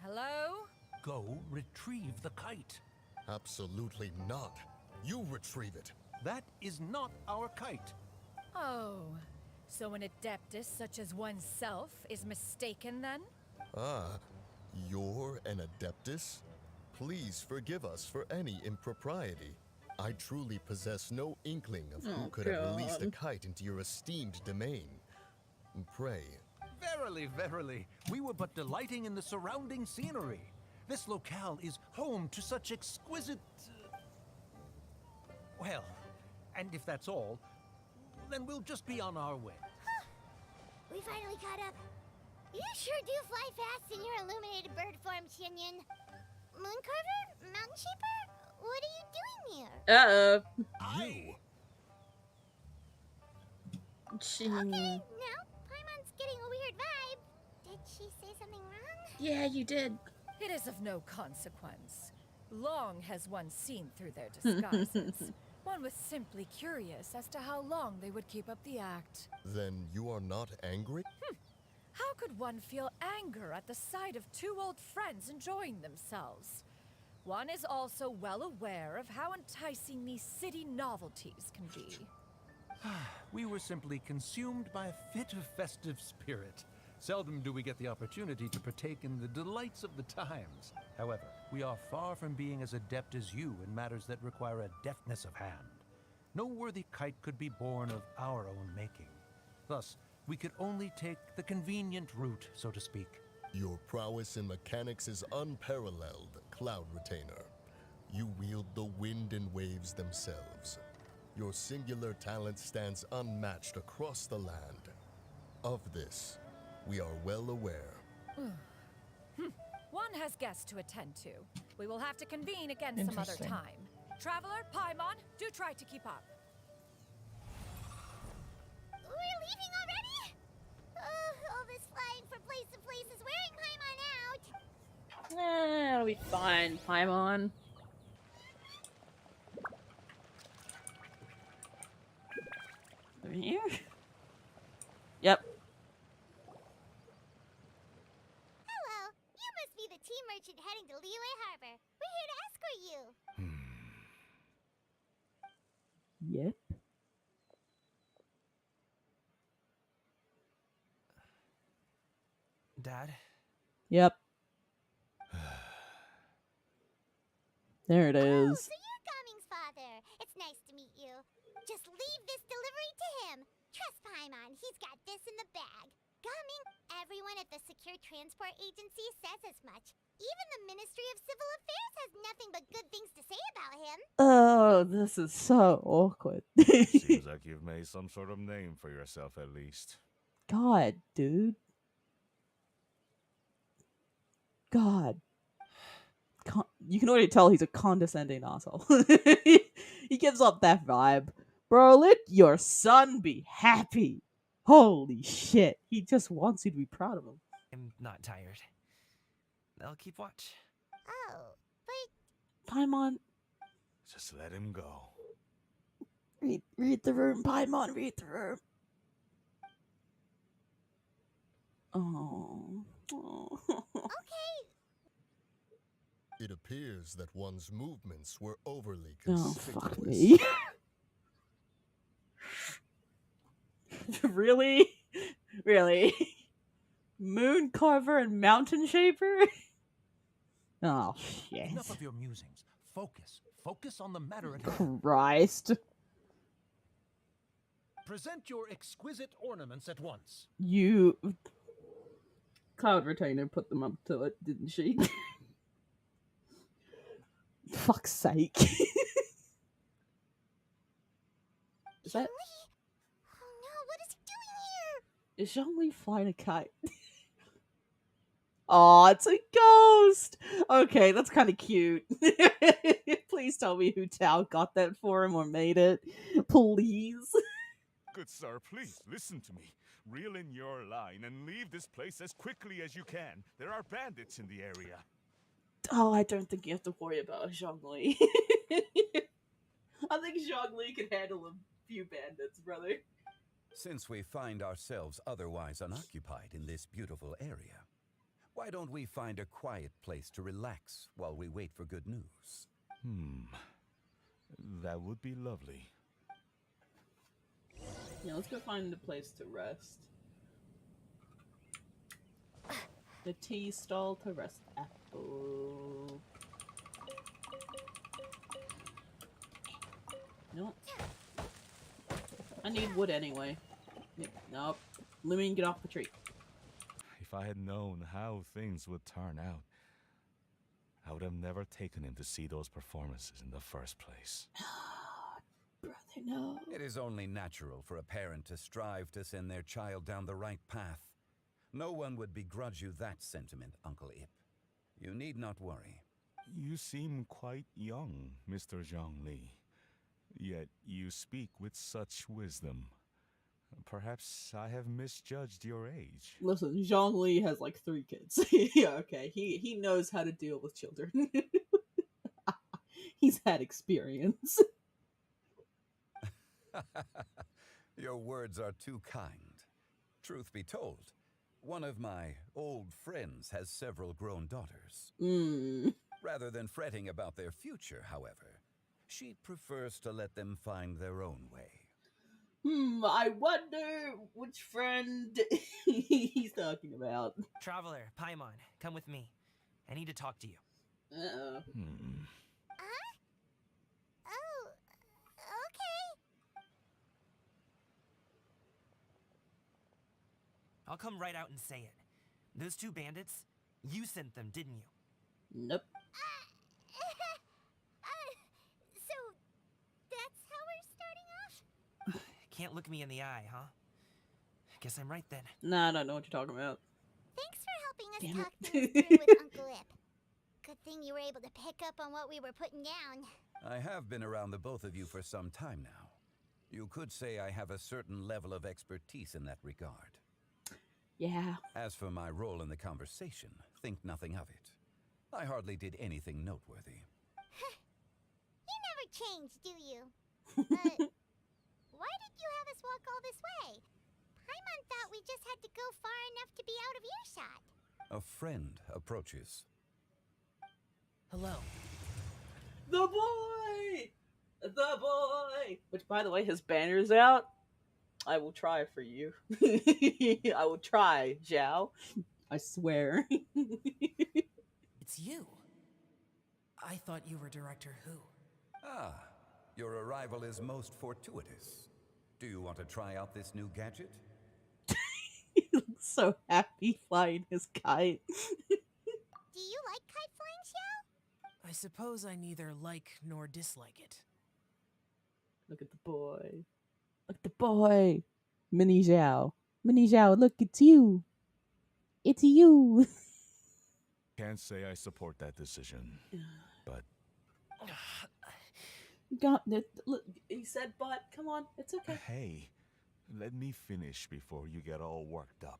[SPEAKER 10] Hello?
[SPEAKER 14] Go retrieve the kite.
[SPEAKER 5] Absolutely not. You retrieve it.
[SPEAKER 14] That is not our kite.
[SPEAKER 10] Oh, so an adeptus such as oneself is mistaken then?
[SPEAKER 5] Ah, you're an adeptus? Please forgive us for any impropriety. I truly possess no inkling of who could have released a kite into your esteemed domain. Pray.
[SPEAKER 14] Verily, verily, we were but delighting in the surrounding scenery. This locale is home to such exquisite... Well, and if that's all, then we'll just be on our way.
[SPEAKER 2] We finally caught up. You sure do fly fast in your illuminated bird form, Shinyan. Mooncarver? Mountain Shaper? What are you doing here?
[SPEAKER 1] Uh-oh.
[SPEAKER 5] You?
[SPEAKER 2] Okay, now Paimon's getting a weird vibe. Did she say something wrong?
[SPEAKER 1] Yeah, you did.
[SPEAKER 10] It is of no consequence. Long has one seen through their disguises. One was simply curious as to how long they would keep up the act.
[SPEAKER 5] Then you are not angry?
[SPEAKER 10] How could one feel anger at the sight of two old friends enjoying themselves? One is also well aware of how enticing these city novelties can be.
[SPEAKER 14] We were simply consumed by a fit of festive spirit. Seldom do we get the opportunity to partake in the delights of the times. However, we are far from being as adept as you in matters that require a deftness of hand. No worthy kite could be born of our own making. Thus, we could only take the convenient route, so to speak.
[SPEAKER 5] Your prowess in mechanics is unparalleled, Cloud Retainer. You wield the wind and waves themselves. Your singular talent stands unmatched across the land. Of this, we are well aware.
[SPEAKER 10] One has guests to attend to. We will have to convene again some other
[SPEAKER 8] Interesting.
[SPEAKER 10] time. Traveler, Paimon, do try to keep up.
[SPEAKER 2] We're leaving already? All this flying from place to place is wearing Paimon out.
[SPEAKER 1] It'll be fine, Paimon. Over here? Yep.
[SPEAKER 2] Hello, you must be the tea merchant heading to Liyue Harbor. We're here to escort you.
[SPEAKER 1] Yep.
[SPEAKER 6] Dad?
[SPEAKER 1] Yep. There it
[SPEAKER 2] Oh,
[SPEAKER 1] is.
[SPEAKER 2] so you're Gaming's father. It's nice to meet you. Just leave this delivery to him. Trust Paimon, he's got this in the bag. Gaming, everyone at the Secure Transport Agency says as much. Even the Ministry of Civil Affairs has nothing but good things to say about him.
[SPEAKER 1] Oh, this is so awkward.
[SPEAKER 15] Seems like you've made some sort of name for yourself at least.
[SPEAKER 1] God, dude. God. You can already tell he's a condescending asshole. He gives off that vibe. Bro, let your son be happy. Holy shit. He just wants you to be proud of him.
[SPEAKER 6] I'm not tired. I'll keep watch.
[SPEAKER 2] Oh, but
[SPEAKER 1] Paimon,
[SPEAKER 15] Just let him go.
[SPEAKER 1] read the room, Paimon, read the room. Oh.
[SPEAKER 2] okay.
[SPEAKER 5] It appears that one's movements were overly
[SPEAKER 1] Oh,
[SPEAKER 5] conspicuous.
[SPEAKER 1] fuck me. Really? Really? Moon Carver and Mountain Shaper? Oh, shit.
[SPEAKER 14] Enough of your musings. Focus. Focus on the matter at hand.
[SPEAKER 1] Christ.
[SPEAKER 14] Present your exquisite ornaments at once.
[SPEAKER 1] You... Cloud Retainer put them up to it, didn't she? Fuck's sake. Is that...
[SPEAKER 2] Oh no, what is he doing here?
[SPEAKER 1] Is Zhongli flying a kite? Aw, it's a ghost! Okay, that's kind of cute. Please tell me who Tao got that for him or made it. Please.
[SPEAKER 15] Good sir, please listen to me. Reel in your line and leave this place as quickly as you can. There are bandits in the area.
[SPEAKER 1] Oh, I don't think you have to worry about Zhongli. I think Zhongli can handle a few bandits, brother.
[SPEAKER 16] Since we find ourselves otherwise unoccupied in this beautiful area, why don't we find a quiet place to relax while we wait for good news?
[SPEAKER 15] That would be lovely.
[SPEAKER 1] Yeah, let's go find a place to rest. The tea stall to rest. Apple. No. I need wood anyway. Nope. Let me get off the tree.
[SPEAKER 15] If I had known how things would turn out, I would have never taken him to see those performances in the first place.
[SPEAKER 1] Brother, no.
[SPEAKER 16] It is only natural for a parent to strive to send their child down the right path. No one would begrudge you that sentiment, Uncle Ip. You need not worry.
[SPEAKER 15] You seem quite young, Mr. Zhongli. Yet you speak with such wisdom. Perhaps I have misjudged your age.
[SPEAKER 1] Listen, Zhongli has like 3 kids. Yeah, okay. He knows how to deal with children. He's had experience.
[SPEAKER 16] Your words are too kind. Truth be told, one of my old friends has several grown daughters. Rather than fretting about their future, however, she prefers to let them find their own way.
[SPEAKER 1] I wonder which friend he's talking about.
[SPEAKER 6] Traveler, Paimon, come with me. I need to talk to you.
[SPEAKER 1] Uh-oh.
[SPEAKER 2] Oh, okay.
[SPEAKER 6] I'll come right out and say it. Those 2 bandits, you sent them, didn't you?
[SPEAKER 1] Nope.
[SPEAKER 2] So, that's how we're starting off?
[SPEAKER 6] Can't look me in the eye, huh? Guess I'm right then.
[SPEAKER 1] Nah, I don't know what you're talking about.
[SPEAKER 2] Thanks for helping us
[SPEAKER 1] Damn
[SPEAKER 2] talk
[SPEAKER 1] it.
[SPEAKER 2] things through with Uncle Ip. Good thing you were able to pick up on what we were putting down.
[SPEAKER 16] I have been around the both of you for some time now. You could say I have a certain level of expertise in that regard.
[SPEAKER 1] Yeah.
[SPEAKER 16] As for my role in the conversation, think nothing of it. I hardly did anything noteworthy.
[SPEAKER 2] You never change, do you? Why did you have us walk all this way? Paimon thought we just had to go far enough to be out of earshot.
[SPEAKER 16] A friend approaches.
[SPEAKER 6] Hello.
[SPEAKER 1] The boy! The boy! Which, by the way, his banner's out. I will try for you. I will try, Zhao. I swear.
[SPEAKER 6] It's you. I thought you were Director Who.
[SPEAKER 16] Ah, your arrival is most fortuitous. Do you want to try out this new gadget?
[SPEAKER 1] He looks so happy flying his kite.
[SPEAKER 2] Do you like kite flying, Xiao?
[SPEAKER 6] I suppose I neither like nor dislike it.
[SPEAKER 1] Look at the boy. Look at the boy. Mini Zhao. Mini Zhao, look, it's you. It's you.
[SPEAKER 15] Can't say I support that decision, but
[SPEAKER 1] God, look, he said but. Come on, it's okay.
[SPEAKER 15] hey, let me finish before you get all worked up.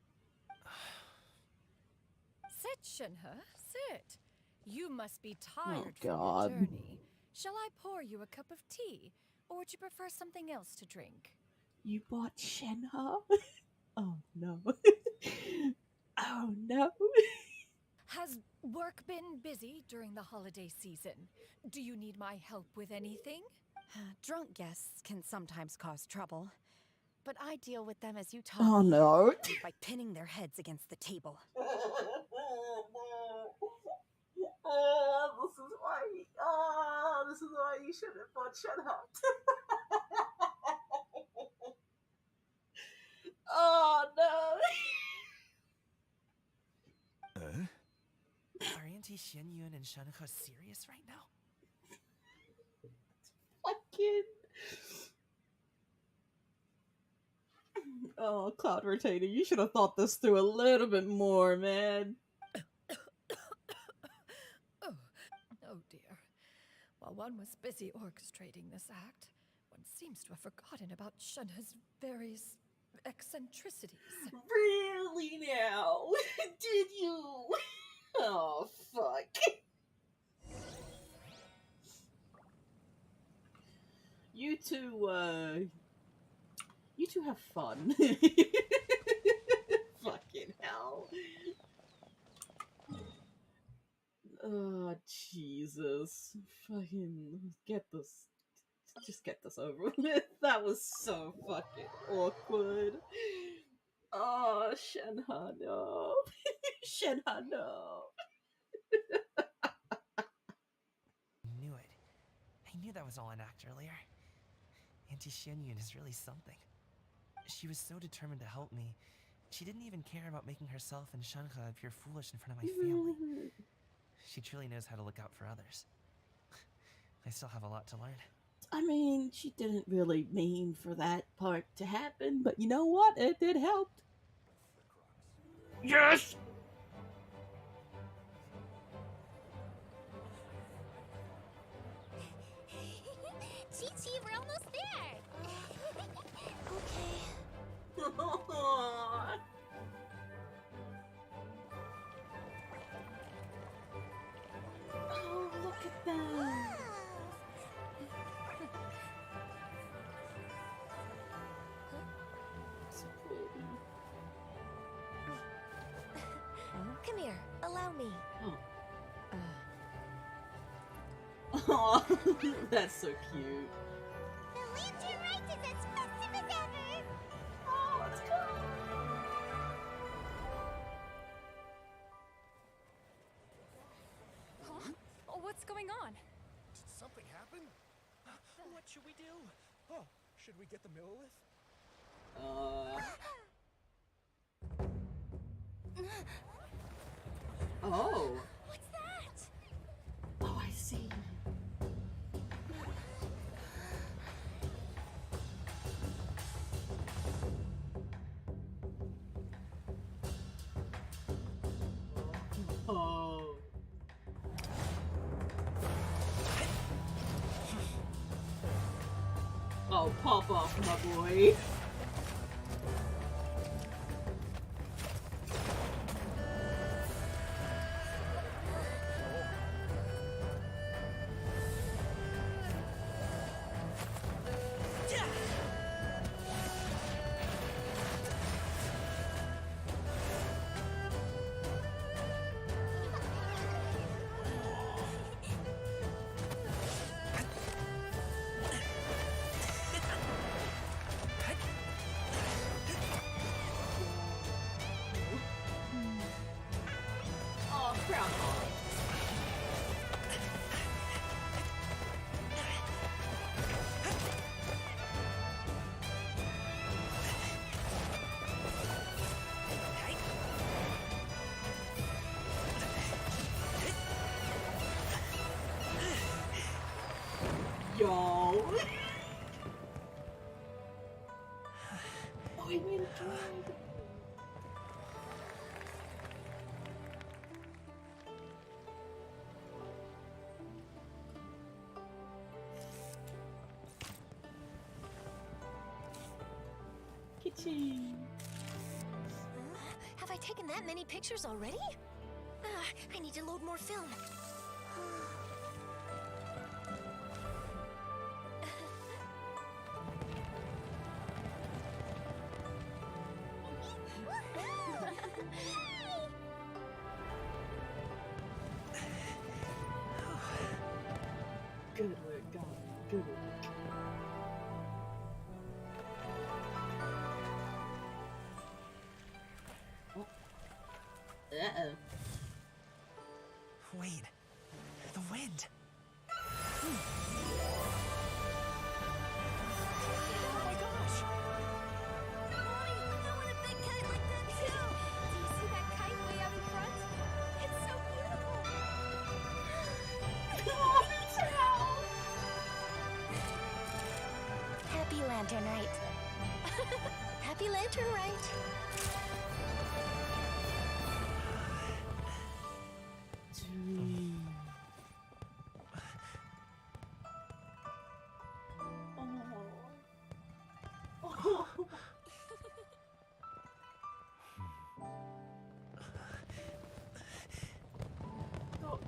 [SPEAKER 10] Sit, Shenhe, sit. You must be tired from
[SPEAKER 1] God.
[SPEAKER 10] your journey. Shall I pour you a cup of tea, or would you prefer something else to drink?
[SPEAKER 1] You bought Shenhe? Oh no. Oh no.
[SPEAKER 10] Has work been busy during the holiday season? Do you need my help with anything?
[SPEAKER 12] Drunk guests can sometimes cause trouble, but I deal with them as you taught
[SPEAKER 1] Oh
[SPEAKER 12] me,
[SPEAKER 1] no.
[SPEAKER 12] by pinning their heads against the table.
[SPEAKER 1] This is why you shouldn't have bought Shenhe. Oh no.
[SPEAKER 6] Aren't Xianyun and Shenhe serious right now?
[SPEAKER 1] Fucking. Oh, Cloud Rotator, you should have thought this through a little bit more, man.
[SPEAKER 10] Oh dear. While one was busy orchestrating this act, one seems to have forgotten about Shenhe's various eccentricities.
[SPEAKER 1] Really now? Did you? Oh, fuck. You You two have fun. Fucking hell. Oh, Jesus. Fucking get this. Just get this over with. That was so fucking awkward. Oh, Shenhe, no. Shenhe, no.
[SPEAKER 6] Knew it. I knew that was all an act earlier. Auntie Xianyun is really something. She was so determined to help me. She didn't even care about making herself and Shenhe appear foolish in front of my family. She truly knows how to look out for others. I still have a lot to learn.
[SPEAKER 1] I mean, she didn't really mean for that part to happen, but you know what? It did help. Yes!
[SPEAKER 2] Chi-Chi, we're almost there!
[SPEAKER 1] Oh, look at that! So pretty.
[SPEAKER 4] Come here, allow me.
[SPEAKER 1] Oh. Oh, that's so cute.
[SPEAKER 2] The Lantern Rite is as festive as ever!
[SPEAKER 1] Oh, let's go!
[SPEAKER 10] Huh? Oh, what's going on?
[SPEAKER 9] Did something happen? What should we do? Oh, should we get the Millilith?
[SPEAKER 1] Oh.
[SPEAKER 2] What's that?
[SPEAKER 1] Oh, I see. Oh. Oh, pop off, my boy. Oh, crap. Yo. Oh, he made a drag. Kitchen.
[SPEAKER 4] Have I taken that many pictures already? I need to load more film.
[SPEAKER 1] Good work, God. Good work. Oh. Uh-oh.
[SPEAKER 6] Wait. The wind.
[SPEAKER 10] Oh my gosh!
[SPEAKER 2] Mommy, I want a big kite like that too!
[SPEAKER 10] Do you see that kite way out in front? It's so beautiful!
[SPEAKER 3] Happy Lantern Rite.
[SPEAKER 4] Happy Lantern Rite.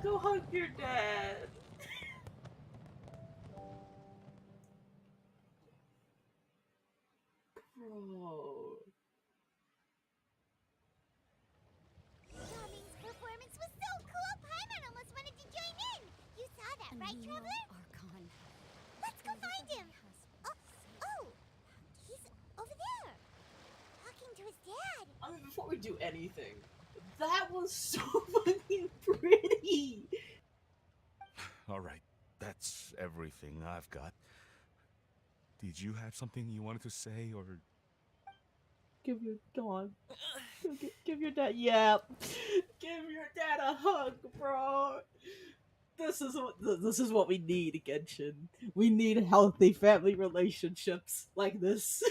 [SPEAKER 1] Go hug your dad.
[SPEAKER 2] right, Traveler?
[SPEAKER 3] Archon.
[SPEAKER 2] Let's go find him! Oh! He's over there! Talking to his dad!
[SPEAKER 1] I mean, before we do anything, that was so fucking pretty!
[SPEAKER 15] Alright, that's everything I've got. Did you have something you wanted to say, or...
[SPEAKER 1] Give your dad. Give your dad. Yeah. Give your dad a hug, bro. This is what we need, Genshin. We need healthy family relationships like this.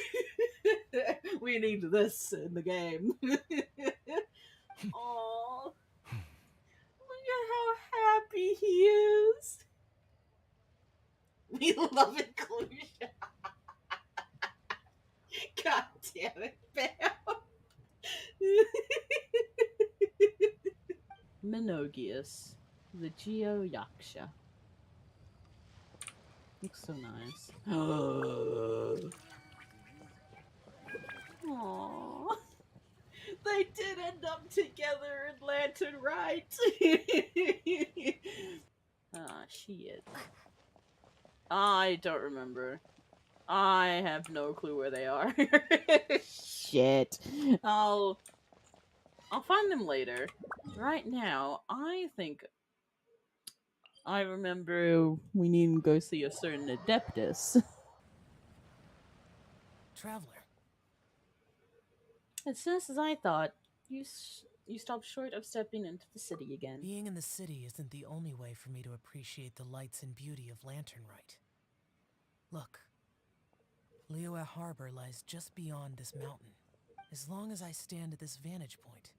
[SPEAKER 1] We need this in the game. Aww. Look at how happy he is. We love inclusion. God damn it, Bam. Minogius, the Geo Yaksha. Looks so nice. Aww. They did end up together in Lantern, right? Ah, shit. I don't remember. I have no clue where they are. Shit. I'll find them later. Right now, I think I remember we need to go see a certain Adeptus.
[SPEAKER 6] Traveler.
[SPEAKER 1] As soon as I thought, you stopped short of stepping into the city again.
[SPEAKER 6] Being in the city isn't the only way for me to appreciate the lights and beauty of Lantern Rite. Look. Liyue Harbor lies just beyond this mountain. As long as I stand at this vantage point,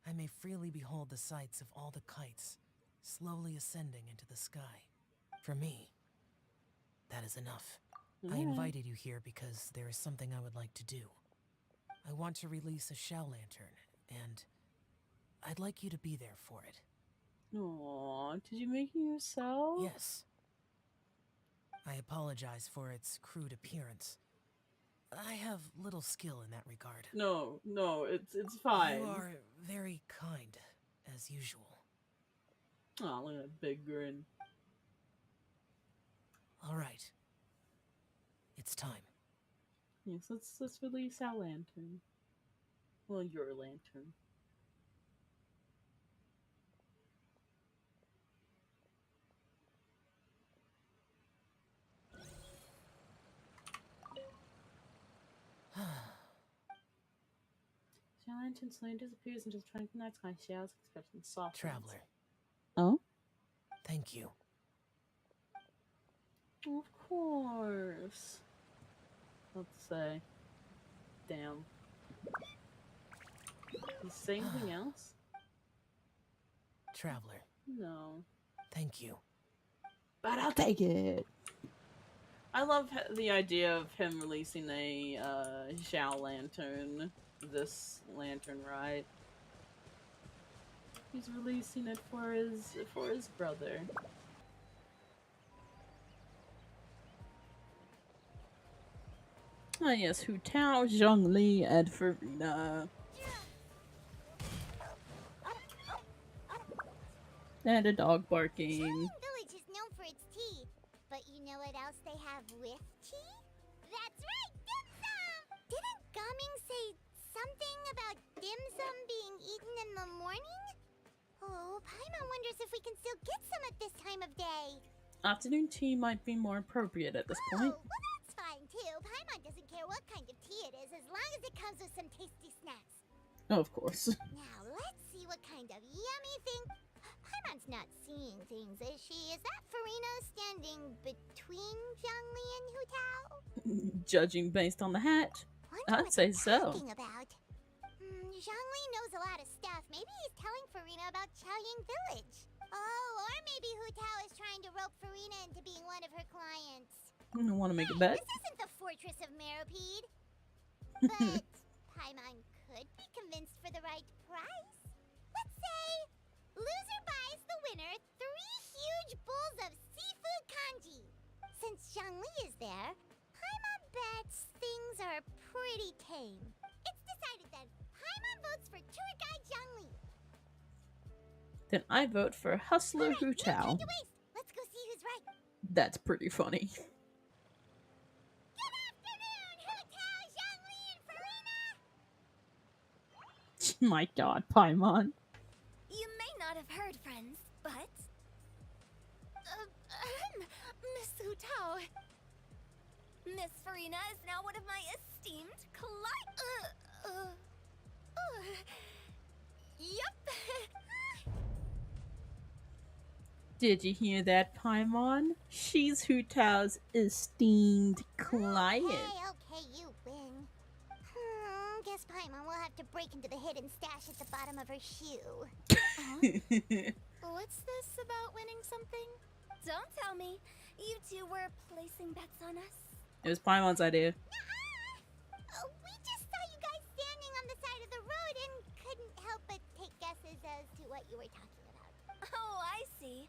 [SPEAKER 6] I may freely behold the sights of all the kites slowly ascending into the sky. For me, that is enough. I invited you here because there is something I would like to do. I want to release a shell lantern, and I'd like you to be there for it.
[SPEAKER 1] Aww, did you make it yourself?
[SPEAKER 6] Yes. I apologize for its crude appearance. I have little skill in that regard.
[SPEAKER 1] No, it's fine.
[SPEAKER 6] You are very kind, as usual.
[SPEAKER 1] Oh, look at that big grin.
[SPEAKER 6] All right. It's time.
[SPEAKER 1] Yes, let's release our lantern. Well, your lantern. Shell lantern slowly disappears into the tranquil night sky. Shells expression soft.
[SPEAKER 6] Traveler.
[SPEAKER 1] Oh?
[SPEAKER 6] Thank you.
[SPEAKER 1] Of course. Let's say. Damn. You say anything else?
[SPEAKER 6] Traveler.
[SPEAKER 1] No.
[SPEAKER 6] Thank you.
[SPEAKER 1] But I'll take it. I love the idea of him releasing a Zhao lantern. This lantern, right? He's releasing it for his brother. Ah yes, Hu Tao, Zhongli, and Farina. And a dog barking.
[SPEAKER 2] Xiaoling Village is known for its tea, but you know what else they have with tea? That's right, dim sum! Didn't Gaming say something about dim sum being eaten in the morning? Oh, Paimon wonders if we can still get some at this time of day.
[SPEAKER 1] Afternoon tea might be more appropriate at this point.
[SPEAKER 2] Well, that's fine too. Paimon doesn't care what kind of tea it is as long as it comes with some tasty snacks.
[SPEAKER 1] Oh, of course.
[SPEAKER 2] Now, let's see what kind of yummy thing... Paimon's not seeing things, is she? Is that Farina standing between Zhongli and Hu Tao?
[SPEAKER 1] Judging based on the hat, I'd say so.
[SPEAKER 2] About? Zhongli knows a lot of stuff. Maybe he's telling Farina about Xiaoling Village. Oh, or maybe Hu Tao is trying to rope Farina into being one of her clients.
[SPEAKER 1] I want to make a bet.
[SPEAKER 2] This isn't the Fortress of Meropide. But Paimon could be convinced for the right price. Let's say loser buys the winner 3 huge bowls of seafood kanji. Since Zhongli is there, Paimon bets things are pretty tame. It's decided then. Paimon votes for tour guide Zhongli.
[SPEAKER 1] Then I vote for Hustler Hu Tao.
[SPEAKER 2] Let's go see
[SPEAKER 1] That's pretty funny. My god, Paimon.
[SPEAKER 2] You may not have heard, friends, but... Miss Hu Tao. Miss Farina is now one of my esteemed Yep.
[SPEAKER 1] Did you hear that, Paimon? She's Hu Tao's esteemed client.
[SPEAKER 2] Okay, you win. Guess Paimon will have to break into the hidden stash at the bottom of her shoe. What's this about winning something? Don't tell me. You two were placing bets on us?
[SPEAKER 1] It was Paimon's idea.
[SPEAKER 2] We just saw you guys standing on the side of the road and couldn't help but take guesses as to what you were talking about. Oh, I see.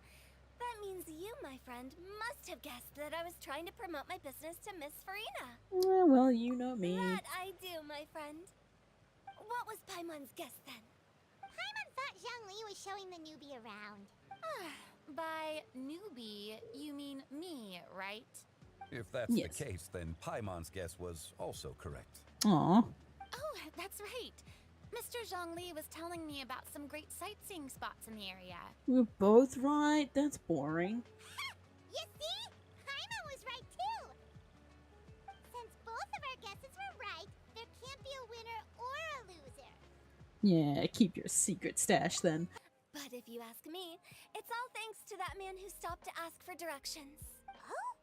[SPEAKER 2] That means you, my friend, must have guessed that I was trying to promote my business to Miss Farina.
[SPEAKER 1] Well, you know me.
[SPEAKER 2] That I do, my friend. What was Paimon's guess then? Paimon thought Zhongli was showing the newbie around.
[SPEAKER 3] By newbie, you mean me, right?
[SPEAKER 16] If that's
[SPEAKER 1] Yes.
[SPEAKER 16] the case, then Paimon's guess was also correct.
[SPEAKER 1] Aw.
[SPEAKER 3] Oh, that's right. Mr. Zhongli was telling me about some great sightseeing spots in the area.
[SPEAKER 1] We're both right? That's boring.
[SPEAKER 2] You see? Paimon was right too. Since both of our guesses were right, there can't be a winner or a loser.
[SPEAKER 1] Yeah, keep your secret stash then.
[SPEAKER 2] But if you ask me, it's all thanks to that man who stopped to ask for directions. Oh?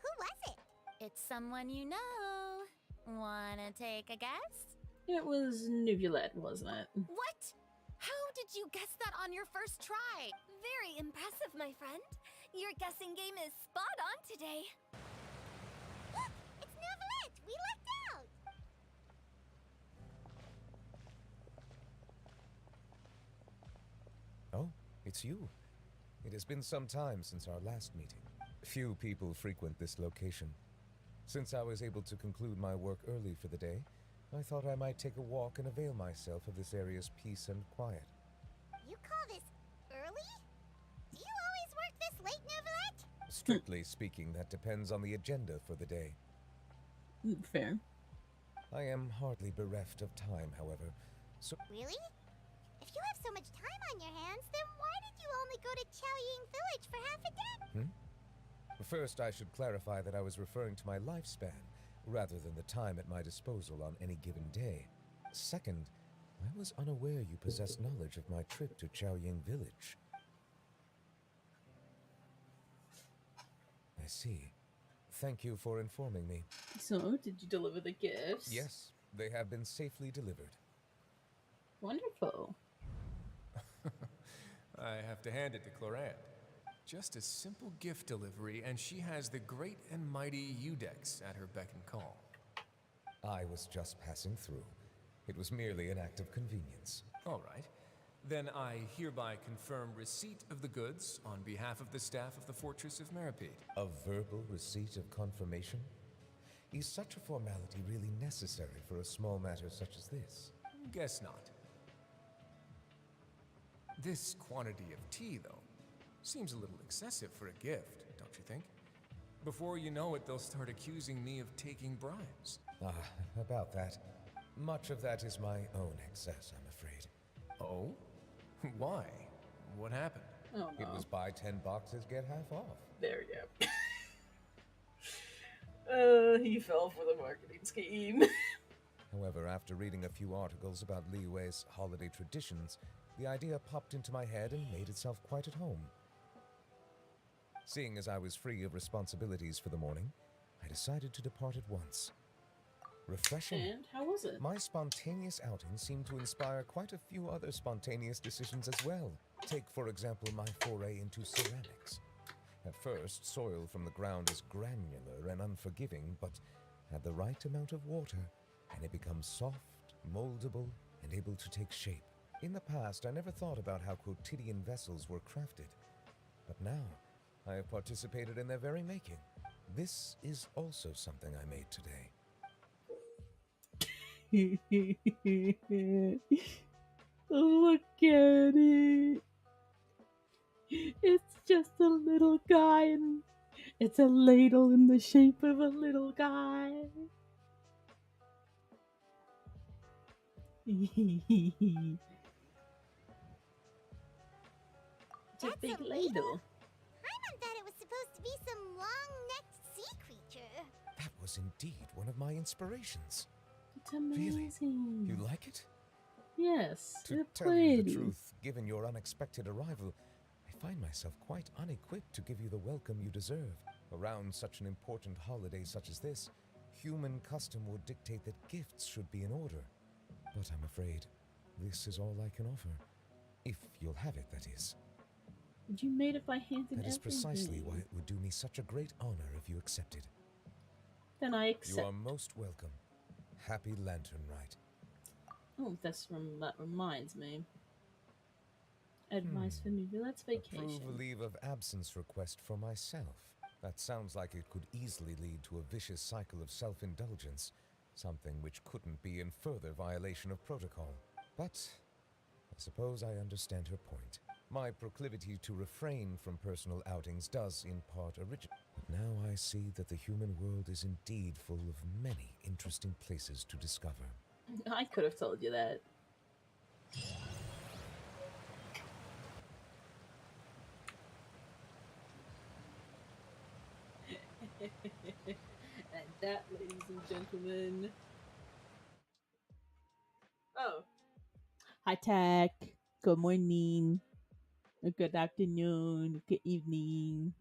[SPEAKER 2] Who was it?
[SPEAKER 3] It's someone you know. Wanna take a guess?
[SPEAKER 1] It was Nuvulette, wasn't it?
[SPEAKER 3] What? How did you guess that on your first try?
[SPEAKER 2] Very impressive, my friend. Your guessing game is spot on today. It's Neuvillette! We lucked out!
[SPEAKER 17] Oh, it's you. It has been some time since our last meeting. Few people frequent this location. Since I was able to conclude my work early for the day, I thought I might take a walk and avail myself of this area's peace and quiet.
[SPEAKER 2] You call this early? Do you always work this late, Neuvillette?
[SPEAKER 17] Strictly speaking, that depends on the agenda for the day.
[SPEAKER 1] Fair.
[SPEAKER 17] I am hardly bereft of time, however, so...
[SPEAKER 2] Really? If you have so much time on your hands, then why did you only go to Chaoying Village for half a day?
[SPEAKER 17] First, I should clarify that I was referring to my lifespan, rather than the time at my disposal on any given day. Second, I was unaware you possessed knowledge of my trip to Chaoying Village. I see. Thank you for informing me.
[SPEAKER 1] So, did you deliver the gifts?
[SPEAKER 17] Yes, they have been safely delivered.
[SPEAKER 1] Wonderful.
[SPEAKER 18] I have to hand it to Clorant. Just a simple gift delivery, and she has the great and mighty Udex at her beck and call.
[SPEAKER 17] I was just passing through. It was merely an act of convenience.
[SPEAKER 18] All right. Then I hereby confirm receipt of the goods on behalf of the staff of the Fortress of Meripede.
[SPEAKER 17] A verbal receipt of confirmation? Is such a formality really necessary for a small matter such as this?
[SPEAKER 18] Guess not. This quantity of tea, though, seems a little excessive for a gift, don't you think? Before you know it, they'll start accusing me of taking bribes.
[SPEAKER 17] About that. Much of that is my own excess, I'm afraid.
[SPEAKER 18] Oh? Why? What happened?
[SPEAKER 1] Oh,
[SPEAKER 17] It was buy 10 boxes, get half off.
[SPEAKER 1] There we go. He fell for the marketing scheme.
[SPEAKER 17] However, after reading a few articles about Li Wei's holiday traditions, the idea popped into my head and made itself quite at home. Seeing as I was free of responsibilities for the morning, I decided to depart at once. Refreshing.
[SPEAKER 1] And how was it?
[SPEAKER 17] My spontaneous outing seemed to inspire quite a few other spontaneous decisions as well. Take, for example, my foray into ceramics. At first, soil from the ground is granular and unforgiving, but add the right amount of water, and it becomes soft, moldable, and able to take shape. In the past, I never thought about how quotidian vessels were crafted, but now I have participated in their very making. This is also something I made today.
[SPEAKER 1] Look at it. It's just a little guy It's a ladle in the shape of a little guy. It's a big ladle.
[SPEAKER 2] Paimon thought it was supposed to be some long-necked sea creature.
[SPEAKER 17] That was indeed one of my inspirations.
[SPEAKER 1] It's amazing.
[SPEAKER 17] You like it?
[SPEAKER 1] Yes,
[SPEAKER 17] To
[SPEAKER 1] they're
[SPEAKER 17] tell you the
[SPEAKER 1] pretty.
[SPEAKER 17] truth, given your unexpected arrival, I find myself quite unequipped to give you the welcome you deserve. Around such an important holiday such as this, human custom would dictate that gifts should be in order. But I'm afraid this is all I can offer. If you'll have it, that is.
[SPEAKER 1] You made it by hand and
[SPEAKER 17] That is precisely
[SPEAKER 1] everything.
[SPEAKER 17] why it would do me such a great honor if you accepted.
[SPEAKER 1] Then I accept.
[SPEAKER 17] You are most welcome. Happy Lantern Rite.
[SPEAKER 1] Oh, that reminds me. Advice for New Let's vacation.
[SPEAKER 17] Approve a leave of absence request for myself. That sounds like it could easily lead to a vicious cycle of self-indulgence, something which couldn't be in further violation of protocol. But I suppose I understand her point. My proclivity to refrain from personal outings does in part originate. But now I see that the human world is indeed full of many interesting places to discover.
[SPEAKER 1] I could have told you that. And that, ladies and gentlemen. Oh. Hi, Tech. Good morning. Good afternoon. Good evening.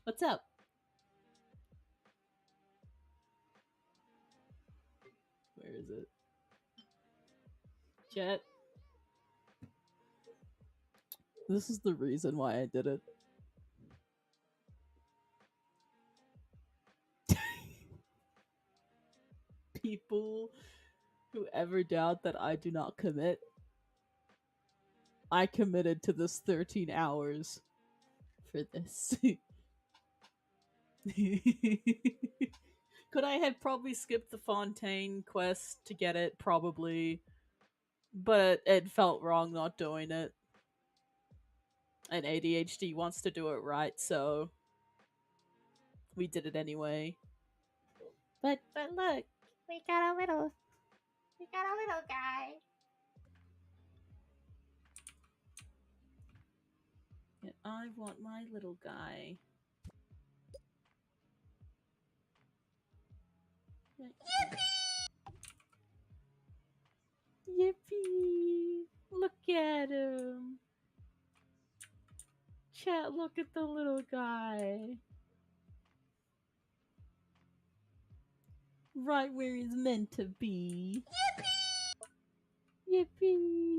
[SPEAKER 1] What's up? Where is it? Chat. This is the reason why I did it. People who ever doubt that I do not commit, I committed to this 13 hours for this. Could I have probably skipped the Fontaine quest to get it? Probably. But it felt wrong not doing it. And ADHD wants to do it right, so we did it anyway. But look, we got a little guy. And I want my little guy. Yippee! Look at him. Chat, look at the little guy. Right where he's meant to be. Yippee!